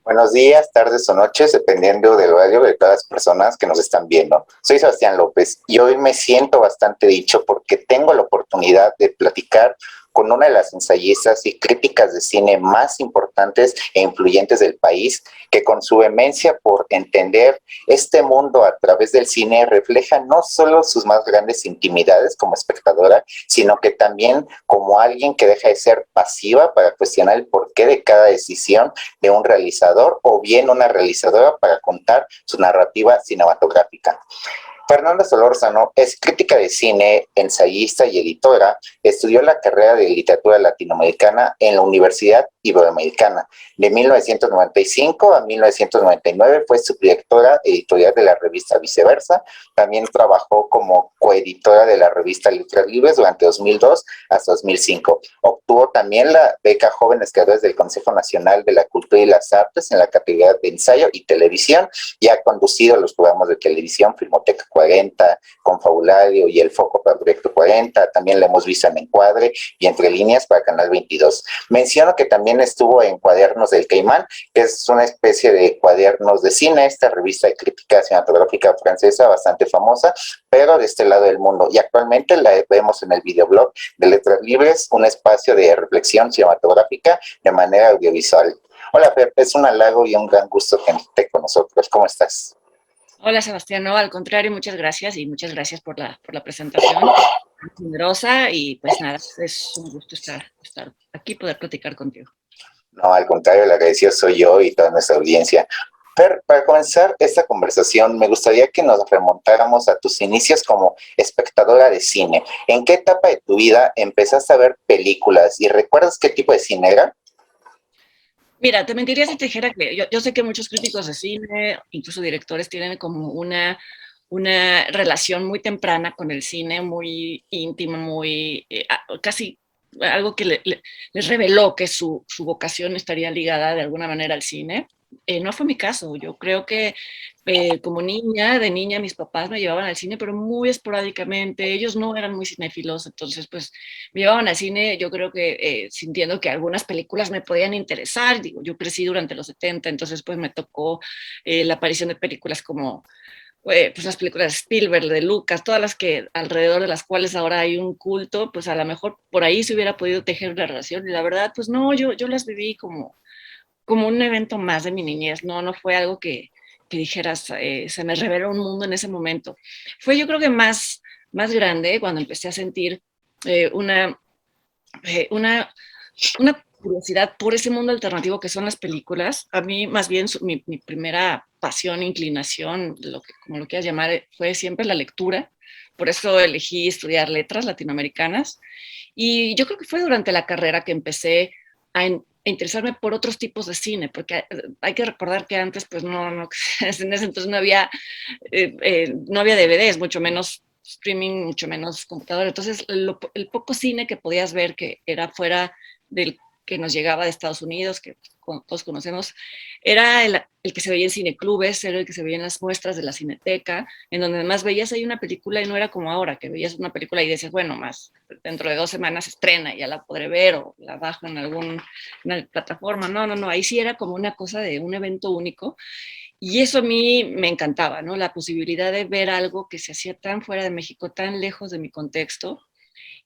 Buenos días, tardes o noches, dependiendo del horario de todas las personas que nos están viendo. Soy Sebastián López y hoy me siento bastante dicho porque tengo la oportunidad de platicar con una de las ensayistas y críticas de cine más importantes e influyentes del país, que con su vehemencia por entender este mundo a través del cine refleja no solo sus más grandes intimidades como espectadora, sino que también como alguien que deja de ser pasiva para cuestionar el porqué de cada decisión de un realizador o bien una realizadora para contar su narrativa cinematográfica. Fernanda Solórzano es crítica de cine, ensayista y editora. Estudió la carrera de literatura latinoamericana en la Universidad Iberoamericana. De 1995 a 1999 fue subdirectora editorial de la revista Viceversa. También trabajó como coeditora de la revista Letras Libres durante 2002 hasta 2005. Obtuvo también la beca Jóvenes Creadores del Consejo Nacional de la Cultura y las Artes en la categoría de ensayo y televisión y ha conducido los programas de televisión Filmoteca 40, Confabulario y El Foco para Proyecto 40. También la hemos visto en Encuadre y Entre Líneas para Canal 22. Menciono que también estuvo en Cuadernos del Caimán, que es una especie de cuadernos de cine, esta revista de crítica cinematográfica francesa bastante famosa, pero de este lado del mundo. Y actualmente la vemos en el videoblog de Letras Libres, un espacio de reflexión cinematográfica de manera audiovisual. Hola, Fer, es un halago y un gran gusto que estés con nosotros. ¿Cómo estás? Hola Sebastián, no, al contrario, muchas gracias y muchas gracias por la presentación generosa y pues nada, es un gusto estar aquí, poder platicar contigo. No, al contrario, el agradecido soy yo y toda nuestra audiencia. Fer, para comenzar esta conversación, me gustaría que nos remontáramos a tus inicios como espectadora de cine. ¿En qué etapa de tu vida empezaste a ver películas y recuerdas qué tipo de cine era? Mira, te mentiría si te dijera que yo sé que muchos críticos de cine, incluso directores, tienen como una relación muy temprana con el cine, muy íntima, muy casi algo que les reveló que su vocación estaría ligada de alguna manera al cine. No fue mi caso. Yo creo que como niña, de niña, mis papás me llevaban al cine, pero muy esporádicamente. Ellos no eran muy cinéfilos, entonces pues me llevaban al cine, yo creo que sintiendo que algunas películas me podían interesar. Digo, yo crecí durante los 70, entonces pues me tocó la aparición de películas como pues las películas de Spielberg, de Lucas, todas las que alrededor de las cuales ahora hay un culto, pues a lo mejor por ahí se hubiera podido tejer una relación. Y la verdad, pues no, yo las viví como un evento más de mi niñez, no fue algo que dijeras, se me reveló un mundo en ese momento. Fue yo creo que más grande cuando empecé a sentir eh, una, una, una curiosidad por ese mundo alternativo que son las películas. A mí más bien mi primera pasión, inclinación, como lo quieras llamar, fue siempre la lectura. Por eso elegí estudiar letras latinoamericanas. Y yo creo que fue durante la carrera que empecé a interesarme por otros tipos de cine, porque hay que recordar que antes, pues no en ese entonces no había DVDs, mucho menos streaming, mucho menos computadora. Entonces, el poco cine que podías ver que era fuera del que nos llegaba de Estados Unidos, que todos conocemos, era el que se veía en cineclubes, era el que se veía en las muestras de la Cineteca, en donde además veías ahí una película y no era como ahora, que veías una película y decías, bueno, más dentro de 2 semanas se estrena, ya la podré ver o la bajo en alguna plataforma. No, ahí sí era como una cosa de un evento único y eso a mí me encantaba, ¿no? La posibilidad de ver algo que se hacía tan fuera de México, tan lejos de mi contexto.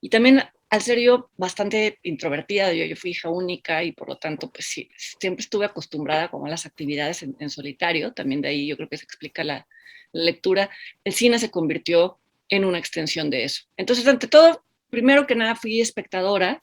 Y también, al ser yo bastante introvertida, yo fui hija única y por lo tanto, pues sí, siempre estuve acostumbrada como a las actividades en solitario. También de ahí yo creo que se explica la lectura. El cine se convirtió en una extensión de eso. Entonces, ante todo, primero que nada fui espectadora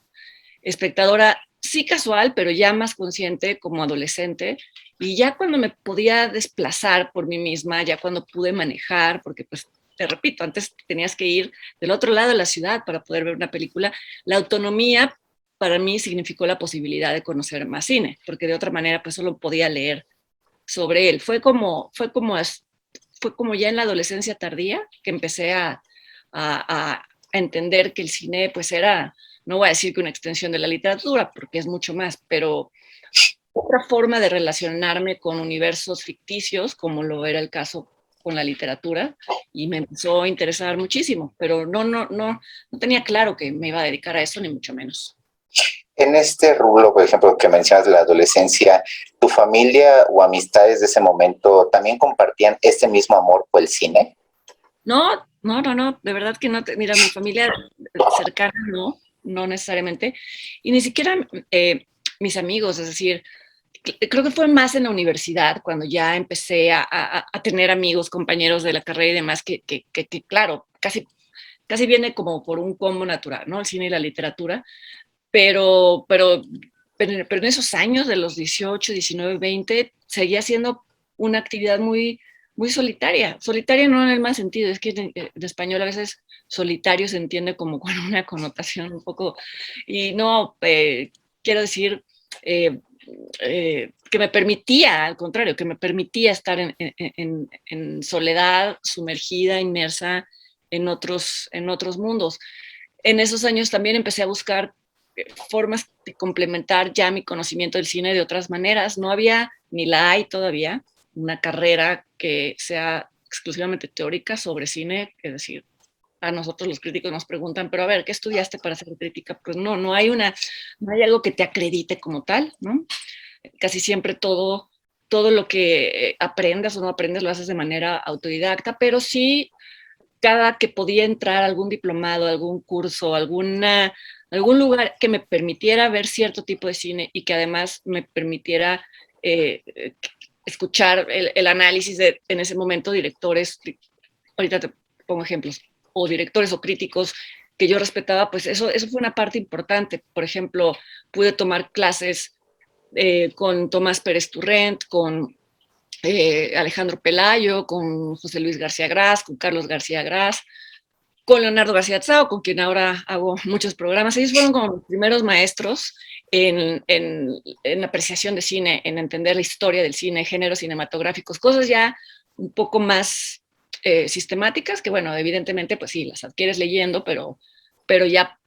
sí casual, pero ya más consciente como adolescente. Y ya cuando me podía desplazar por mí misma, ya cuando pude manejar, porque pues te repito, antes tenías que ir del otro lado de la ciudad para poder ver una película, la autonomía para mí significó la posibilidad de conocer más cine, porque de otra manera pues solo podía leer sobre él. Fue como ya en la adolescencia tardía que empecé a entender que el cine pues era, no voy a decir que una extensión de la literatura, porque es mucho más, pero otra forma de relacionarme con universos ficticios, como lo era el caso con la literatura, y me empezó a interesar muchísimo, pero no tenía claro que me iba a dedicar a eso, ni mucho menos. En este rubro, por ejemplo, que mencionas la adolescencia, ¿tu familia o amistades de ese momento también compartían este mismo amor por el cine? No, no, no, no, de verdad que no. Mira, mi familia cercana no, no necesariamente, y ni siquiera mis amigos, es decir, creo que fue más en la universidad cuando ya empecé a tener amigos, compañeros de la carrera y demás, que claro, casi viene como por un combo natural, ¿no? El cine y la literatura, pero, pero, pero en esos años de los 18, 19, 20, seguía siendo una actividad muy solitaria. Solitaria no en el más sentido, es que en español a veces solitario se entiende como con una connotación un poco, y no, quiero decir, eh, que me permitía, al contrario, que me permitía estar en soledad, sumergida, inmersa en otros mundos. En esos años también empecé a buscar formas de complementar ya mi conocimiento del cine de otras maneras. No había, ni la hay todavía, una carrera que sea exclusivamente teórica sobre cine, es decir, a nosotros los críticos nos preguntan, pero a ver, ¿qué estudiaste para hacer crítica? Pues no, no hay algo que te acredite como tal, ¿no? Casi siempre todo lo que aprendas o no aprendes lo haces de manera autodidacta, pero sí cada que podía entrar a algún diplomado, algún curso, algún lugar que me permitiera ver cierto tipo de cine y que además me permitiera eh, escuchar el análisis de, en ese momento, directores, ahorita te pongo ejemplos, o directores o críticos que yo respetaba, pues eso fue una parte importante. Por ejemplo, pude tomar clases con Tomás Pérez Turrent, con Alejandro Pelayo, con José Luis García Gras, con Carlos García Gras, con Leonardo García Tsao, con quien ahora hago muchos programas. Ellos fueron como mis primeros maestros en apreciación de cine, en entender la historia del cine, géneros cinematográficos, cosas ya un poco más sistemáticas, que bueno, evidentemente, pues sí, las adquieres leyendo, pero ya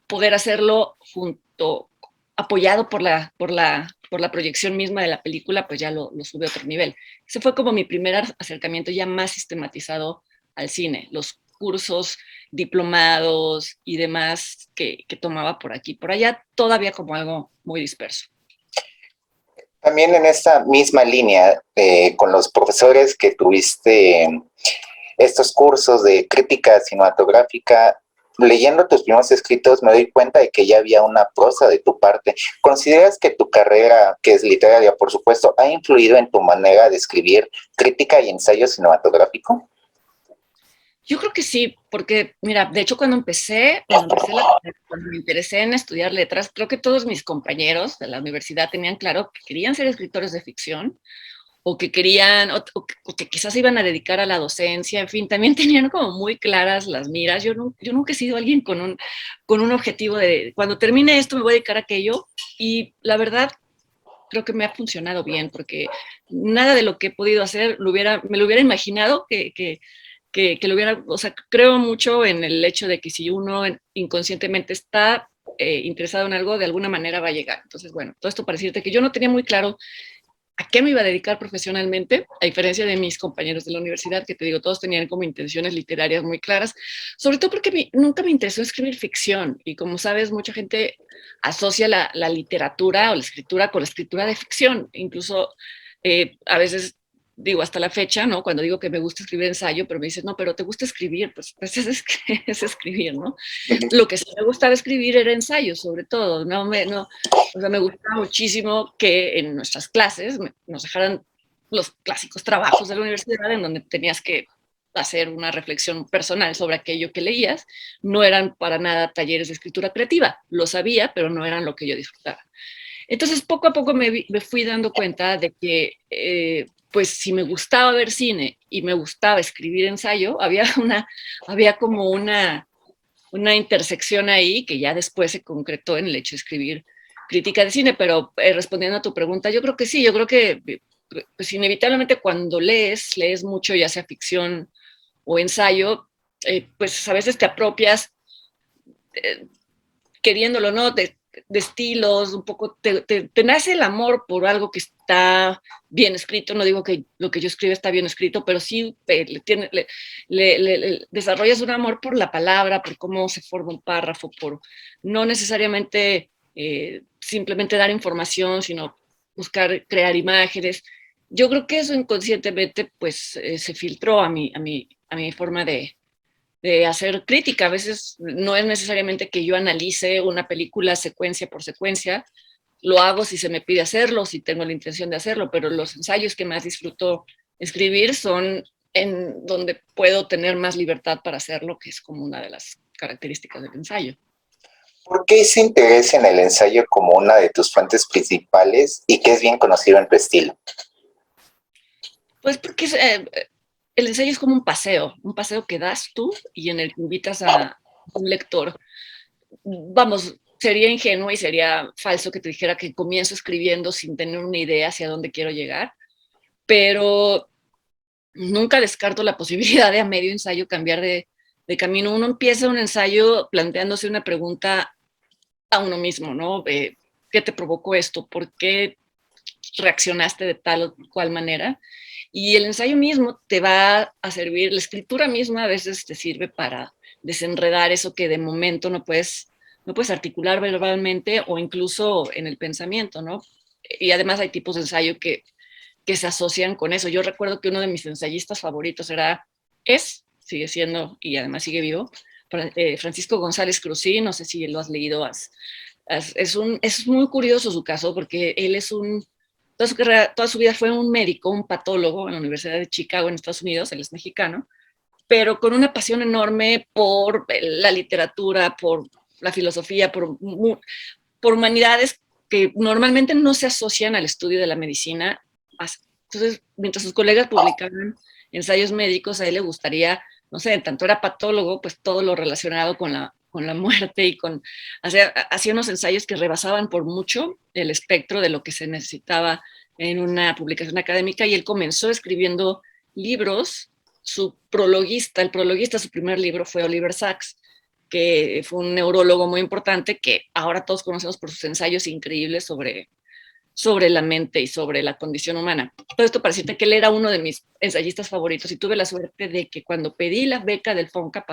poder hacerlo junto, apoyado por la proyección misma de la película, pues ya lo sube a otro nivel. Ese fue como mi primer acercamiento ya más sistematizado al cine, los cursos, diplomados y demás que tomaba por aquí, por allá, todavía como algo muy disperso. También en esta misma línea, con los profesores que tuviste estos cursos de crítica cinematográfica, leyendo tus primeros escritos me doy cuenta de que ya había una prosa de tu parte. ¿Consideras que tu carrera, que es literaria, por supuesto, ha influido en tu manera de escribir crítica y ensayo cinematográfico? Yo creo que sí, porque mira, de hecho cuando me interesé en estudiar letras, creo que todos mis compañeros de la universidad tenían claro que querían ser escritores de ficción o que querían, o que quizás se iban a dedicar a la docencia, en fin, también tenían como muy claras las miras. Yo nunca he sido alguien con un objetivo de, cuando termine esto me voy a dedicar a aquello, y la verdad creo que me ha funcionado bien, porque nada de lo que he podido hacer me lo hubiera imaginado que lo hubiera, o sea, creo mucho en el hecho de que si uno inconscientemente está interesado en algo, de alguna manera va a llegar. Entonces, bueno, todo esto para decirte que yo no tenía muy claro a qué me iba a dedicar profesionalmente, a diferencia de mis compañeros de la universidad, que te digo, todos tenían como intenciones literarias muy claras, sobre todo porque nunca me interesó escribir ficción, y como sabes, mucha gente asocia la literatura o la escritura con la escritura de ficción, incluso a veces digo hasta la fecha, ¿no? Cuando digo que me gusta escribir ensayo, pero me dicen, no, pero te gusta escribir, pues es escribir, ¿no? Lo que sí me gustaba escribir era ensayo, sobre todo, no, o sea, me gustaba muchísimo que en nuestras clases nos dejaran los clásicos trabajos de la universidad en donde tenías que hacer una reflexión personal sobre aquello que leías. No eran para nada talleres de escritura creativa, lo sabía, pero no eran lo que yo disfrutaba. Entonces, poco a poco me fui dando cuenta de que, pues, si me gustaba ver cine y me gustaba escribir ensayo, había como una intersección ahí que ya después se concretó en el hecho de escribir crítica de cine, pero respondiendo a tu pregunta, yo creo que sí, yo creo que pues inevitablemente cuando lees mucho, ya sea ficción o ensayo, pues a veces te apropias, eh, queriéndolo, ¿no? De estilos, un poco, te nace el amor por algo que está bien escrito. No digo que lo que yo escribo está bien escrito, pero sí le desarrollas un amor por la palabra, por cómo se forma un párrafo, por no necesariamente simplemente dar información, sino buscar crear imágenes. Yo creo que eso inconscientemente pues se filtró a mi forma de hacer crítica. A veces no es necesariamente que yo analice una película secuencia por secuencia, lo hago si se me pide hacerlo, si tengo la intención de hacerlo, pero los ensayos que más disfruto escribir son en donde puedo tener más libertad para hacerlo, que es como una de las características del ensayo. ¿Por qué ese interés en el ensayo como una de tus fuentes principales y que es bien conocido en tu estilo? Pues porque el ensayo es como un paseo que das tú y en el que invitas a un lector. Vamos, sería ingenuo y sería falso que te dijera que comienzo escribiendo sin tener una idea hacia dónde quiero llegar, pero nunca descarto la posibilidad de a medio ensayo cambiar de camino. Uno empieza un ensayo planteándose una pregunta a uno mismo, ¿no? ¿Qué te provocó esto? ¿Por qué reaccionaste de tal o cual manera? Y el ensayo mismo te va a servir, la escritura misma a veces te sirve para desenredar eso que de momento no puedes articular verbalmente o incluso en el pensamiento, ¿no? Y además hay tipos de ensayo que se asocian con eso. Yo recuerdo que uno de mis ensayistas favoritos sigue siendo, y además sigue vivo, Francisco González Cruzí, no sé si lo has leído, es muy curioso su caso porque él toda su vida fue un médico, un patólogo en la Universidad de Chicago en Estados Unidos, él es mexicano, pero con una pasión enorme por la literatura, por la filosofía, por humanidades que normalmente no se asocian al estudio de la medicina. Entonces, mientras sus colegas publicaban ensayos médicos, a él le gustaría, no sé, tanto era patólogo, pues todo lo relacionado con la muerte y hacía unos ensayos que rebasaban por mucho el espectro de lo que se necesitaba en una publicación académica y él comenzó escribiendo libros. El prologuista, su primer libro fue Oliver Sacks, que fue un neurólogo muy importante que ahora todos conocemos por sus ensayos increíbles sobre la mente y sobre la condición humana. Todo esto para decirte que él era uno de mis ensayistas favoritos y tuve la suerte de que cuando pedí la beca del FONCA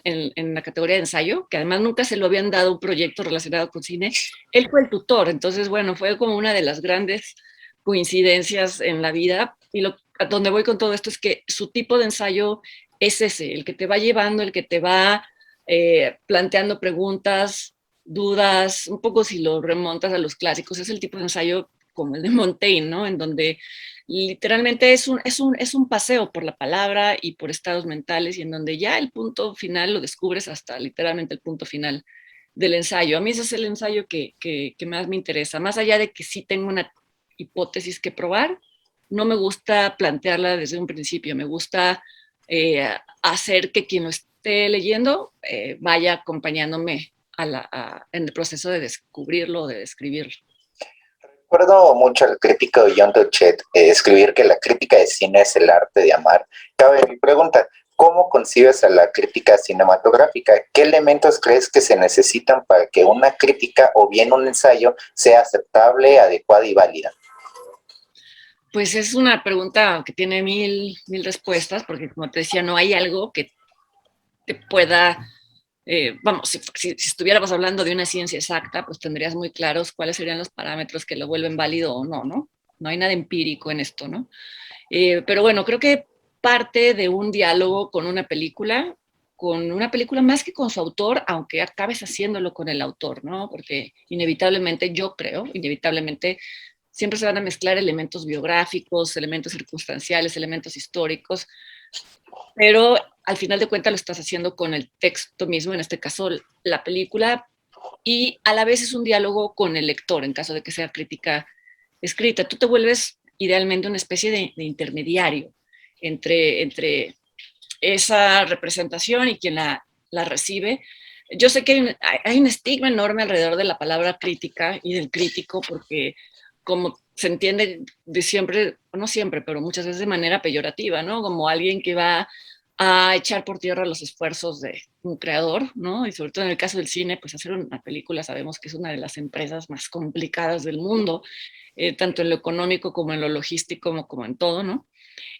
en la categoría de ensayo, que además nunca se lo habían dado un proyecto relacionado con cine, él fue el tutor. Entonces, bueno, fue como una de las grandes coincidencias en la vida. Y a donde voy con todo esto es que su tipo de ensayo es ese, el que te va llevando, el que te va planteando preguntas, dudas, un poco si lo remontas a los clásicos, es el tipo de ensayo como el de Montaigne, ¿no? En donde literalmente es un paseo por la palabra y por estados mentales y en donde ya el punto final lo descubres hasta literalmente el punto final del ensayo. A mí ese es el ensayo que más me interesa, más allá de que sí tengo una hipótesis que probar, no me gusta plantearla desde un principio, me gusta hacer que quien lo esté leyendo vaya acompañándome en el proceso de descubrirlo, de describirlo. Recuerdo mucho al crítico John Dochet escribir que la crítica de cine es el arte de amar. Cabe mi pregunta, ¿cómo concibes a la crítica cinematográfica? ¿Qué elementos crees que se necesitan para que una crítica o bien un ensayo sea aceptable, adecuada y válida? Pues es una pregunta que tiene mil respuestas, porque como te decía, no hay algo que te pueda, vamos, si estuviéramos hablando de una ciencia exacta, pues tendrías muy claros cuáles serían los parámetros que lo vuelven válido o no, ¿no? No hay nada empírico en esto, ¿no? Pero bueno, creo que parte de un diálogo con una película más que con su autor, aunque acabes haciéndolo con el autor, ¿no? Porque inevitablemente, yo creo, inevitablemente siempre se van a mezclar elementos biográficos, elementos circunstanciales, elementos históricos, pero al final de cuentas lo estás haciendo con el texto mismo, en este caso la película, y a la vez es un diálogo con el lector, en caso de que sea crítica escrita. Tú te vuelves idealmente una especie de intermediario entre esa representación y quien la recibe. Yo sé que hay un estigma enorme alrededor de la palabra crítica y del crítico, porque como se entiende de siempre, no siempre, pero muchas veces de manera peyorativa, ¿no? Como alguien que va a echar por tierra los esfuerzos de un creador, ¿no? Y sobre todo en el caso del cine, pues hacer una película sabemos que es una de las empresas más complicadas del mundo, tanto en lo económico como en lo logístico, como en todo, ¿no?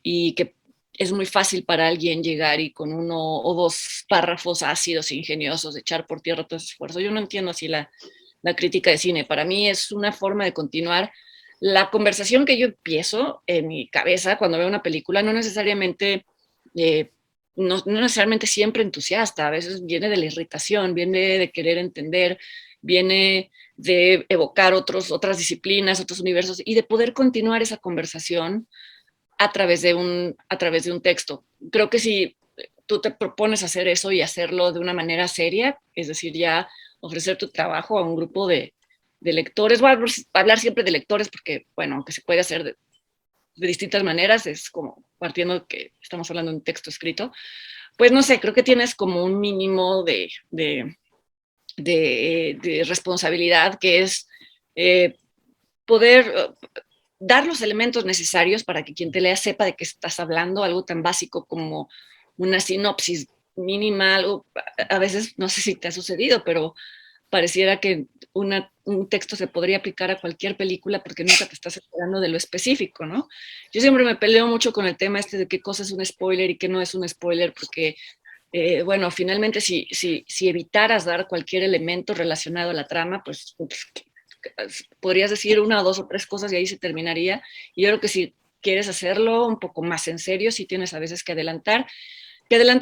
Y que es muy fácil para alguien llegar y con 1 o 2 párrafos ácidos e ingeniosos echar por tierra todo ese esfuerzo. Yo no entiendo así la crítica de cine. Para mí es una forma de continuar la conversación que yo empiezo en mi cabeza cuando veo una película, no necesariamente, no necesariamente siempre entusiasta, a veces viene de la irritación, viene de querer entender, viene de evocar otras disciplinas, otros universos y de poder continuar esa conversación a través de un texto. Creo que si tú te propones hacer eso y hacerlo de una manera seria, es decir, ya ofrecer tu trabajo a un grupo de lectores, voy a hablar siempre de lectores porque, bueno, aunque se puede hacer de distintas maneras, es como partiendo de que estamos hablando de un texto escrito, pues no sé, creo que tienes como un mínimo de responsabilidad que es eh, poder dar los elementos necesarios para que quien te lea sepa de qué estás hablando, algo tan básico como una sinopsis mínima, algo, a veces, no sé si te ha sucedido, pero pareciera que un texto se podría aplicar a cualquier película porque nunca te estás enterando de lo específico, ¿no? Yo siempre me peleo mucho con el tema este de qué cosa es un spoiler y qué no es un spoiler, porque, bueno, finalmente si evitaras dar cualquier elemento relacionado a la trama, pues podrías decir 1 o 2 o 3 cosas y ahí se terminaría. Y yo creo que si quieres hacerlo un poco más en serio, sí tienes a veces que adelantar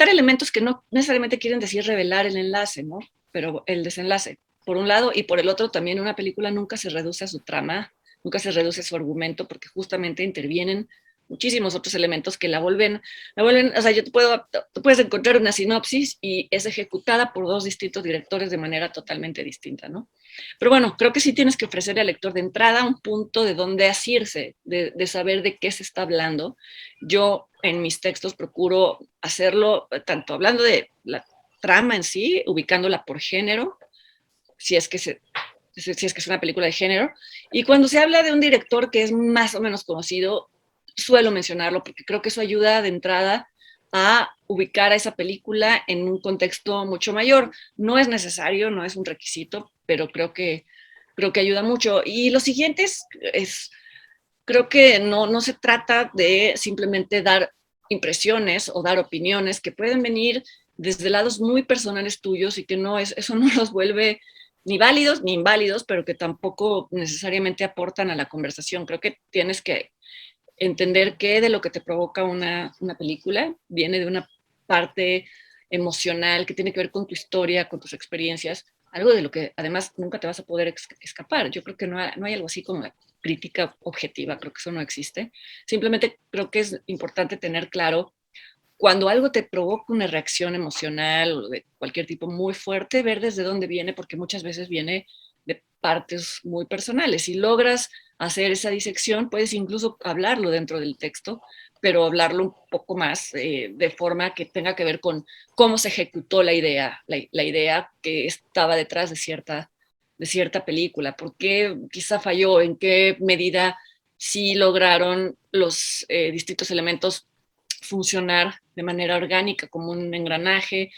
elementos que no necesariamente quieren decir revelar el enlace, ¿no? Pero el desenlace, por un lado, y por el otro también una película nunca se reduce a su trama, nunca se reduce a su argumento, porque justamente intervienen muchísimos otros elementos que o sea, tú puedes encontrar una sinopsis y es ejecutada por 2 distintos directores de manera totalmente distinta, ¿no? Pero bueno, creo que sí tienes que ofrecerle al lector de entrada un punto de dónde asirse, de saber de qué se está hablando. Yo en mis textos procuro hacerlo tanto hablando de la trama en sí, ubicándola por género, si es que es una película de género, y cuando se habla de un director que es más o menos conocido, suelo mencionarlo porque creo que eso ayuda de entrada a ubicar a esa película en un contexto mucho mayor. No es necesario, no es un requisito, pero creo que ayuda mucho. Y lo siguiente creo que no se trata de simplemente dar impresiones o dar opiniones que pueden venir desde lados muy personales tuyos y que eso no los vuelve ni válidos ni inválidos, pero que tampoco necesariamente aportan a la conversación. Creo que tienes que entender que de lo que te provoca una película viene de una parte emocional que tiene que ver con tu historia, con tus experiencias, algo de lo que además nunca te vas a poder escapar. Yo creo que no hay algo así como la crítica objetiva, creo que eso no existe. Simplemente creo que es importante tener claro cuando algo te provoca una reacción emocional o de cualquier tipo muy fuerte, ver desde dónde viene, porque muchas veces viene de partes muy personales. Si logras hacer esa disección, puedes incluso hablarlo dentro del texto, pero hablarlo un poco más de forma que tenga que ver con cómo se ejecutó la idea que estaba detrás de cierta película, por qué quizá falló, en qué medida sí lograron los distintos elementos funcionar de manera orgánica como un engranaje.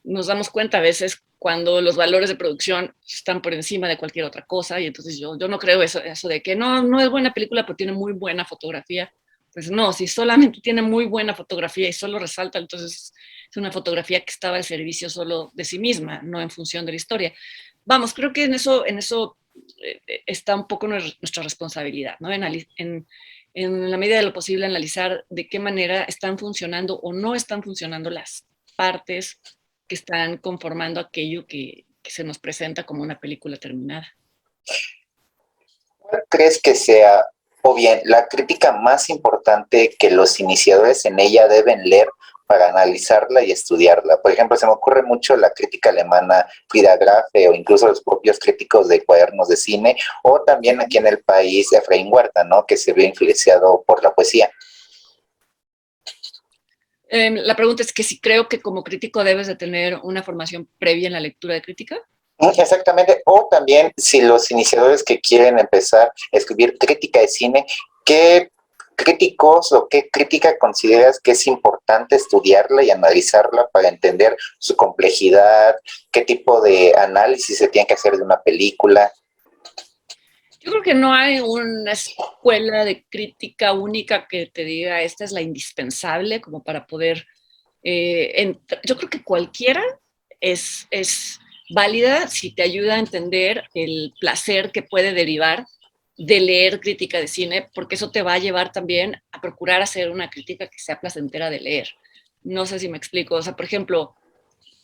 Nos damos cuenta a veces cuando los valores de producción están por encima de cualquier otra cosa y entonces yo no creo eso de que no es buena película pero tiene muy buena fotografía. Pues no, si solamente tiene muy buena fotografía y solo resalta, entonces es una fotografía que estaba al servicio solo de sí misma, no en función de la historia. Vamos, creo que en eso está un poco nuestra responsabilidad, ¿no? En la medida de lo posible, analizar de qué manera están funcionando o no están funcionando las partes que están conformando aquello que se nos presenta como una película terminada. ¿Cuál crees que sea, o bien, la crítica más importante que los iniciadores en ella deben leer para analizarla y estudiarla? Por ejemplo, se me ocurre mucho la crítica alemana Frida Graffe o incluso los propios críticos de cuadernos de cine, o también aquí en el país Efraín Huerta, ¿no? Que se vio influenciado por la poesía. La pregunta es que si creo que como crítico debes de tener una formación previa en la lectura de crítica. Exactamente, o también si los iniciadores que quieren empezar a escribir crítica de cine, ¿qué críticos o qué crítica consideras que es importante estudiarla y analizarla para entender su complejidad, qué tipo de análisis se tiene que hacer de una película? Yo creo que no hay una escuela de crítica única que te diga esta es la indispensable como para poder... yo creo que cualquiera es válida si te ayuda a entender el placer que puede derivar de leer crítica de cine, porque eso te va a llevar también a procurar hacer una crítica que sea placentera de leer. No sé si me explico. O sea, por ejemplo,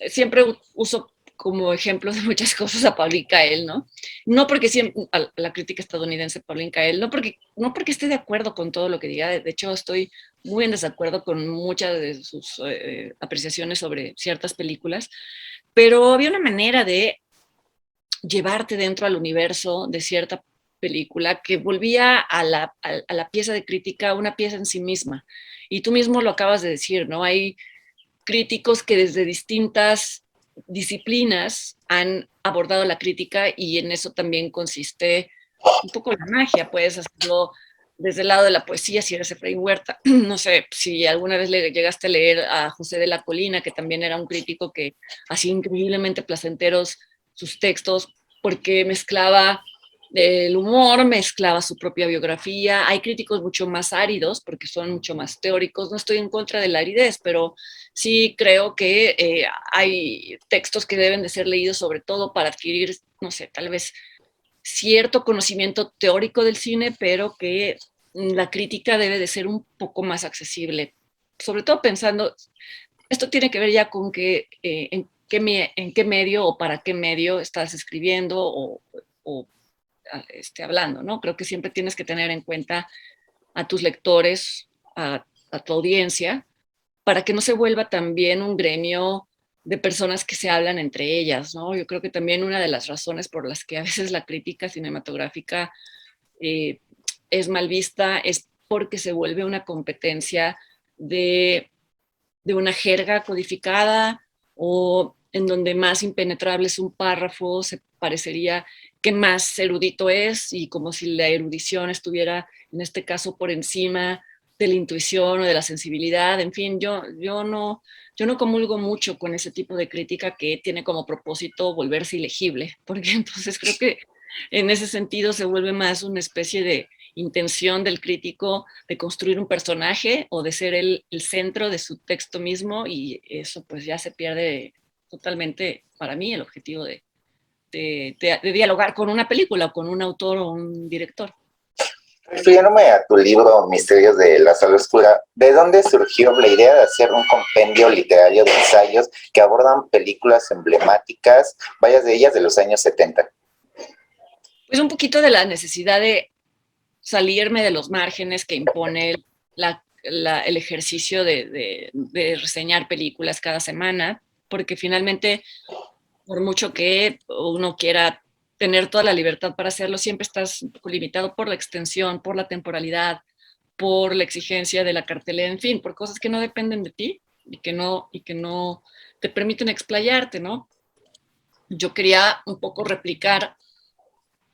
siempre uso como ejemplos de muchas cosas a Pauline Kael, ¿no? No porque siempre, a la crítica estadounidense Pauline Kael, no porque esté de acuerdo con todo lo que diga, de hecho estoy muy en desacuerdo con muchas de sus apreciaciones sobre ciertas películas, pero había una manera de llevarte dentro al universo de cierta película que volvía a la pieza de crítica una pieza en sí misma. Y tú mismo lo acabas de decir, ¿no? Hay críticos que desde distintas disciplinas han abordado la crítica y en eso también consiste un poco la magia. Puedes hacerlo desde el lado de la poesía, si eres Efraín Huerta. No sé si alguna vez le llegaste a leer a José de la Colina, que también era un crítico que hacía increíblemente placenteros sus textos porque mezclaba el humor, mezclaba su propia biografía. Hay críticos mucho más áridos porque son mucho más teóricos. No estoy en contra de la aridez, pero sí creo que hay textos que deben de ser leídos sobre todo para adquirir, no sé, tal vez cierto conocimiento teórico del cine, pero que la crítica debe de ser un poco más accesible. Sobre todo pensando, esto tiene que ver ya con que, en qué medio o para qué medio estás escribiendo o hablando, ¿no? Creo que siempre tienes que tener en cuenta a tus lectores, a tu audiencia, para que no se vuelva también un gremio de personas que se hablan entre ellas, ¿no? Yo creo que también una de las razones por las que a veces la crítica cinematográfica eh, es mal vista es porque se vuelve una competencia de, de una jerga codificada o en donde más impenetrable es un párrafo, se parecería que más erudito es y como si la erudición estuviera en este caso por encima de la intuición o de la sensibilidad. En fin, yo no comulgo mucho con ese tipo de crítica que tiene como propósito volverse ilegible, porque entonces creo que en ese sentido se vuelve más una especie de intención del crítico de construir un personaje o de ser el centro de su texto mismo y eso pues ya se pierde totalmente para mí el objetivo de dialogar con una película o con un autor o un director. Refiriéndome a tu libro Misterios de la Sala Oscura, ¿de dónde surgió la idea de hacer un compendio literario de ensayos que abordan películas emblemáticas, varias de ellas de los años 70? Pues un poquito de la necesidad de salirme de los márgenes que impone el ejercicio de reseñar películas cada semana, porque finalmente, por mucho que uno quiera tener toda la libertad para hacerlo, siempre estás un poco limitado por la extensión, por la temporalidad, por la exigencia de la cartelera, en fin, por cosas que no dependen de ti y que no te permiten explayarte, ¿no? Yo quería un poco replicar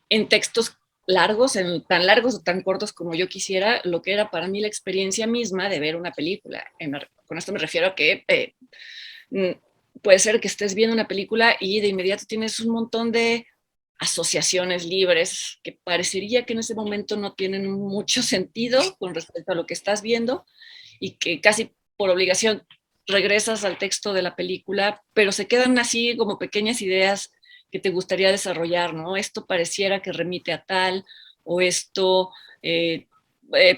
en textos largos, tan largos o tan cortos como yo quisiera, lo que era para mí la experiencia misma de ver una película. Con esto me refiero a que puede ser que estés viendo una película y de inmediato tienes un montón de asociaciones libres que parecería que en ese momento no tienen mucho sentido con respecto a lo que estás viendo y que casi por obligación regresas al texto de la película, pero se quedan así como pequeñas ideas que te gustaría desarrollar, ¿no? Esto pareciera que remite a tal, o esto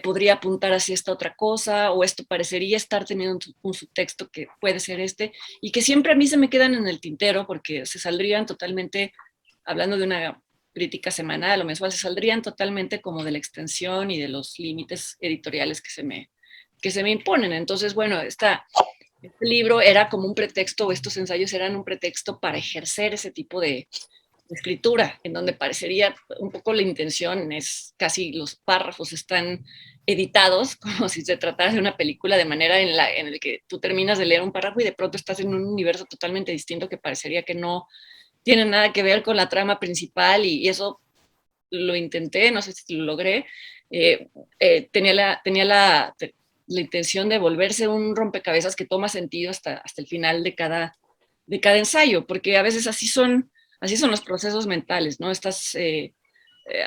podría apuntar hacia esta otra cosa, o esto parecería estar teniendo un subtexto que puede ser este, y que siempre a mí se me quedan en el tintero porque se saldrían totalmente, hablando de una crítica semanal o mensual, se saldrían totalmente como de la extensión y de los límites editoriales que se me imponen. Entonces, bueno, este libro era como un pretexto, o estos ensayos eran un pretexto para ejercer ese tipo de escritura, en donde parecería un poco la intención es casi los párrafos están editados como si se tratara de una película de manera en la que tú terminas de leer un párrafo y de pronto estás en un universo totalmente distinto que parecería que no tiene nada que ver con la trama principal y eso lo intenté, no sé si lo logré, tenía la intención de volverse un rompecabezas que toma sentido hasta el final de cada ensayo, porque a veces así son los procesos mentales, ¿no? Estás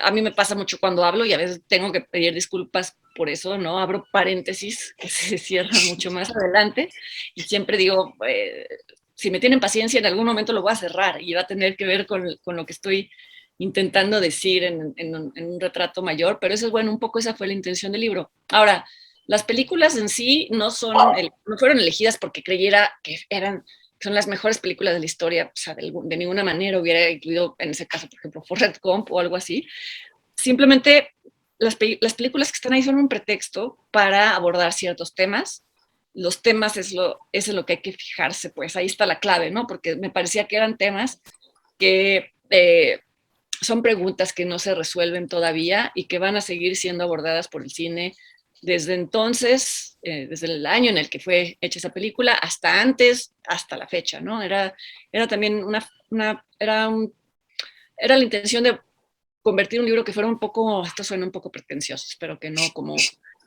a mí me pasa mucho cuando hablo y a veces tengo que pedir disculpas por eso, ¿no? Abro paréntesis que se cierran mucho más adelante y siempre digo, si me tienen paciencia, en algún momento lo voy a cerrar y va a tener que ver con lo que estoy intentando decir en un retrato mayor, pero eso es bueno, un poco esa fue la intención del libro. Ahora, las películas en sí no fueron elegidas porque creyera que son las mejores películas de la historia, o sea, de ninguna manera hubiera incluido, en ese caso, por ejemplo, Forrest Gump o algo así. Simplemente las películas que están ahí son un pretexto para abordar ciertos temas. Los temas es lo que hay que fijarse, pues ahí está la clave, ¿no? Porque me parecía que eran temas que son preguntas que no se resuelven todavía y que van a seguir siendo abordadas por el cine desde entonces, desde el año en el que fue hecha esa película, hasta antes, hasta la fecha, ¿no? Era también era la intención de convertir un libro que fuera un poco, esto suena un poco pretencioso, espero que no, como,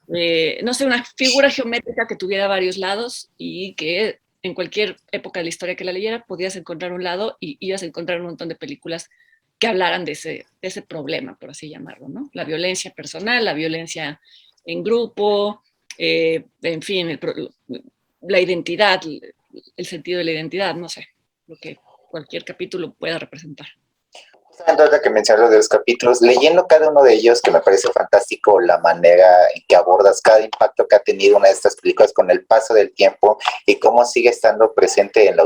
no sé, una figura geométrica que tuviera varios lados y que en cualquier época de la historia que la leyera podías encontrar un lado y ibas a encontrar un montón de películas que hablaran de ese problema, por así llamarlo, ¿no? La violencia personal, la violencia en grupo, en fin, la identidad, el sentido de la identidad, no sé, lo que cualquier capítulo pueda representar. Ahora que mencionas lo de los capítulos, leyendo cada uno de ellos, que me parece fantástico la manera en que abordas cada impacto que ha tenido una de estas películas con el paso del tiempo y cómo sigue estando presente en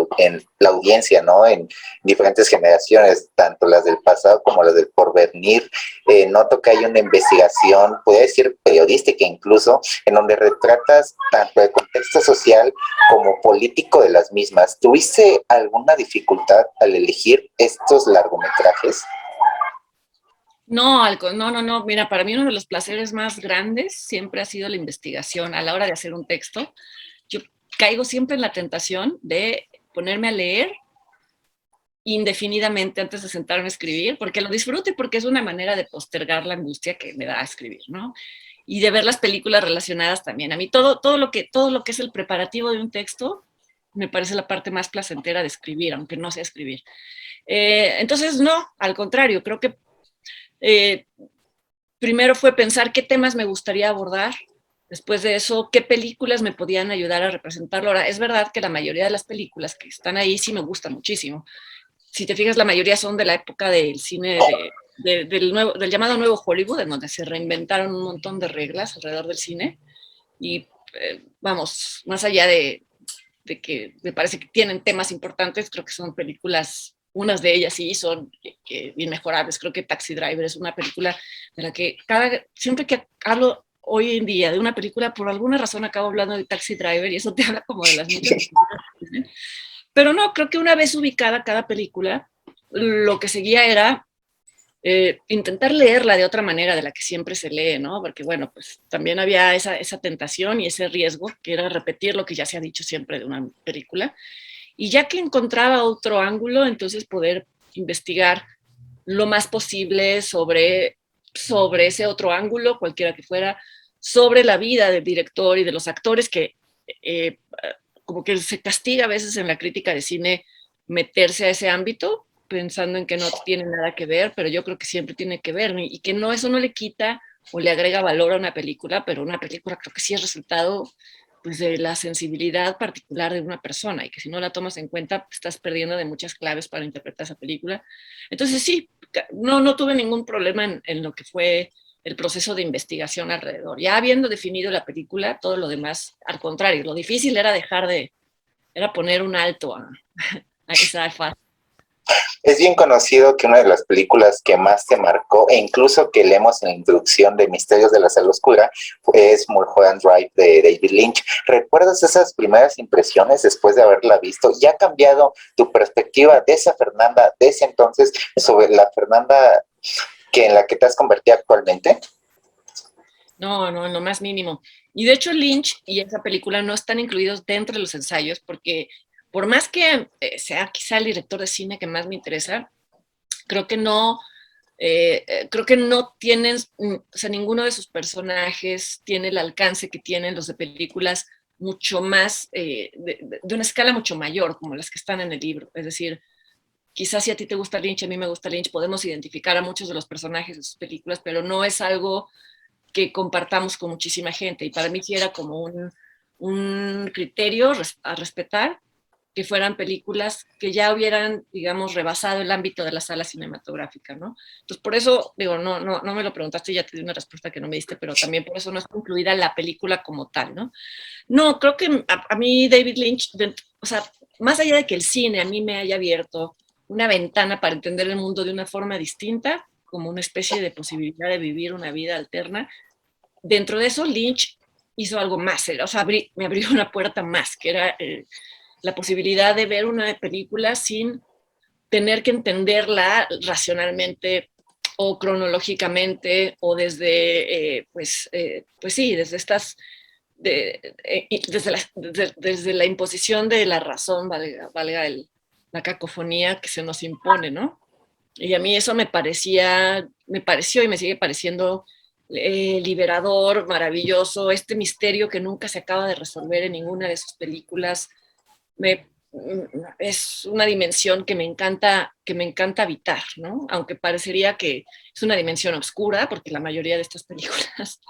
la audiencia, ¿no? En diferentes generaciones, tanto las del pasado como las del porvenir. Noto que hay una investigación, podría decir periodística incluso, en donde retratas tanto el contexto social como político de las mismas. ¿Tuviste alguna dificultad al elegir estos largometrajes? No, no. Mira, para mí uno de los placeres más grandes siempre ha sido la investigación a la hora de hacer un texto. Yo caigo siempre en la tentación de ponerme a leer indefinidamente antes de sentarme a escribir, porque lo disfruto y porque es una manera de postergar la angustia que me da a escribir, ¿no? Y de ver las películas relacionadas también. A mí todo lo que es el preparativo de un texto me parece la parte más placentera de escribir, aunque no sé escribir. Entonces, no, al contrario, creo que eh, primero fue pensar qué temas me gustaría abordar, después de eso, qué películas me podían ayudar a representarlo. Ahora, es verdad que la mayoría de las películas que están ahí sí me gustan muchísimo. Si te fijas, la mayoría son de la época del cine del llamado Nuevo Hollywood, en donde se reinventaron un montón de reglas alrededor del cine. Y vamos, más allá de que me parece que tienen temas importantes, creo que son películas, unas de ellas sí son inmejorables. Creo que Taxi Driver es una película de la que siempre que hablo hoy en día de una película, por alguna razón acabo hablando de Taxi Driver y eso te habla como de las muchas. Pero no, creo que una vez ubicada cada película, lo que seguía era intentar leerla de otra manera de la que siempre se lee, ¿no? Porque, bueno, pues también había esa tentación y ese riesgo, que era repetir lo que ya se ha dicho siempre de una película. Y ya que encontraba otro ángulo, entonces poder investigar lo más posible sobre ese otro ángulo, cualquiera que fuera, sobre la vida del director y de los actores, que eh, como que se castiga a veces en la crítica de cine meterse a ese ámbito, pensando en que no tiene nada que ver, pero yo creo que siempre tiene que ver, y que no, eso no le quita o le agrega valor a una película, pero una película creo que sí es resultado pues, de la sensibilidad particular de una persona, y que si no la tomas en cuenta, estás perdiendo de muchas claves para interpretar esa película. Entonces sí, no tuve ningún problema en lo que fue el proceso de investigación alrededor. Ya habiendo definido la película, todo lo demás, al contrario, lo difícil era era poner un alto a esa fase. Es bien conocido que una de las películas que más te marcó, e incluso que leemos en la introducción de Misterios de la Sala Oscura, es Mulholland Drive de David Lynch. ¿Recuerdas esas primeras impresiones después de haberla visto? ¿Ya ha cambiado tu perspectiva de esa Fernanda de ese entonces sobre la Fernanda en la que te has convertido actualmente? No, en lo más mínimo. Y de hecho Lynch y esa película no están incluidos dentro de los ensayos porque por más que sea quizá el director de cine que más me interesa, creo que creo que no tienen, o sea, ninguno de sus personajes tiene el alcance que tienen los de películas mucho más, de una escala mucho mayor, como las que están en el libro. Es decir, quizás si a ti te gusta Lynch, a mí me gusta Lynch, podemos identificar a muchos de los personajes de sus películas, pero no es algo que compartamos con muchísima gente. Y para mí sí era como un criterio a respetar, que fueran películas que ya hubieran, digamos, rebasado el ámbito de la sala cinematográfica, ¿no? Entonces, por eso, digo, no me lo preguntaste, ya te di una respuesta que no me diste, pero también por eso no está incluida la película como tal, ¿no? No, creo que a mí David Lynch, o sea, más allá de que el cine a mí me haya abierto una ventana para entender el mundo de una forma distinta, como una especie de posibilidad de vivir una vida alterna, dentro de eso Lynch hizo algo más, o sea, me abrió una puerta más, que era la posibilidad de ver una película sin tener que entenderla racionalmente o cronológicamente o desde, pues sí, desde estas, desde la imposición de la razón, valga la cacofonía que se nos impone, ¿no? Y a mí eso me pareció y me sigue pareciendo liberador, maravilloso, este misterio que nunca se acaba de resolver en ninguna de sus películas, me, es una dimensión que me encanta habitar, ¿no? Aunque parecería que es una dimensión oscura, porque la mayoría de estas películas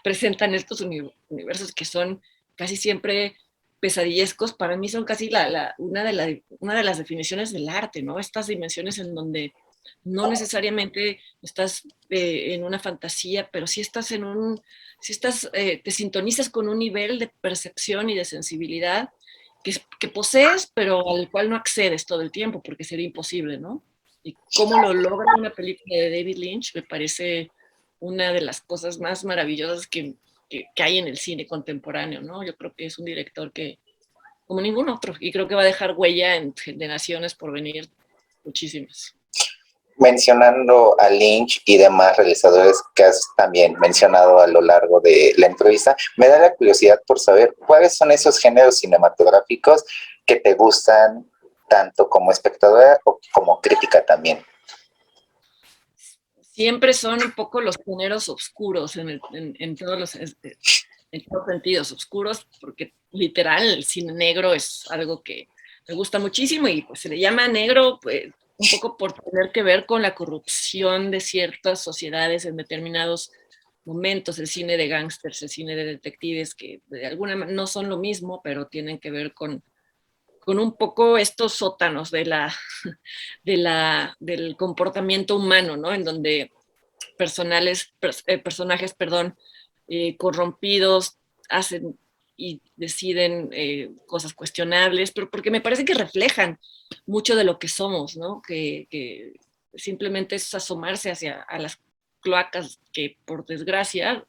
presentan estos universos que son casi siempre pesadillescos, para mí son casi una de las definiciones del arte, ¿no? Estas dimensiones en donde no necesariamente estás en una fantasía, pero sí estás te sintonizas con un nivel de percepción y de sensibilidad que posees, pero al cual no accedes todo el tiempo, porque sería imposible, ¿no? Y cómo lo logra una película de David Lynch me parece una de las cosas más maravillosas que hay en el cine contemporáneo, ¿no? Yo creo que es un director que, como ningún otro, y creo que va a dejar huella en generaciones por venir muchísimas. Mencionando a Lynch y demás realizadores que has también mencionado a lo largo de la entrevista, me da la curiosidad por saber cuáles son esos géneros cinematográficos que te gustan tanto como espectadora o como crítica también. Siempre son un poco los géneros oscuros en todos los sentidos, oscuros, porque literal el cine negro es algo que me gusta muchísimo y pues se le llama negro pues, un poco por tener que ver con la corrupción de ciertas sociedades en determinados momentos, el cine de gángsters, el cine de detectives, que de alguna manera no son lo mismo, pero tienen que ver con un poco estos sótanos del comportamiento humano, ¿no? En donde personajes, perdón, corrompidos hacen y deciden cosas cuestionables, pero porque me parece que reflejan mucho de lo que somos, ¿no? Que simplemente es asomarse hacia a las cloacas que, por desgracia,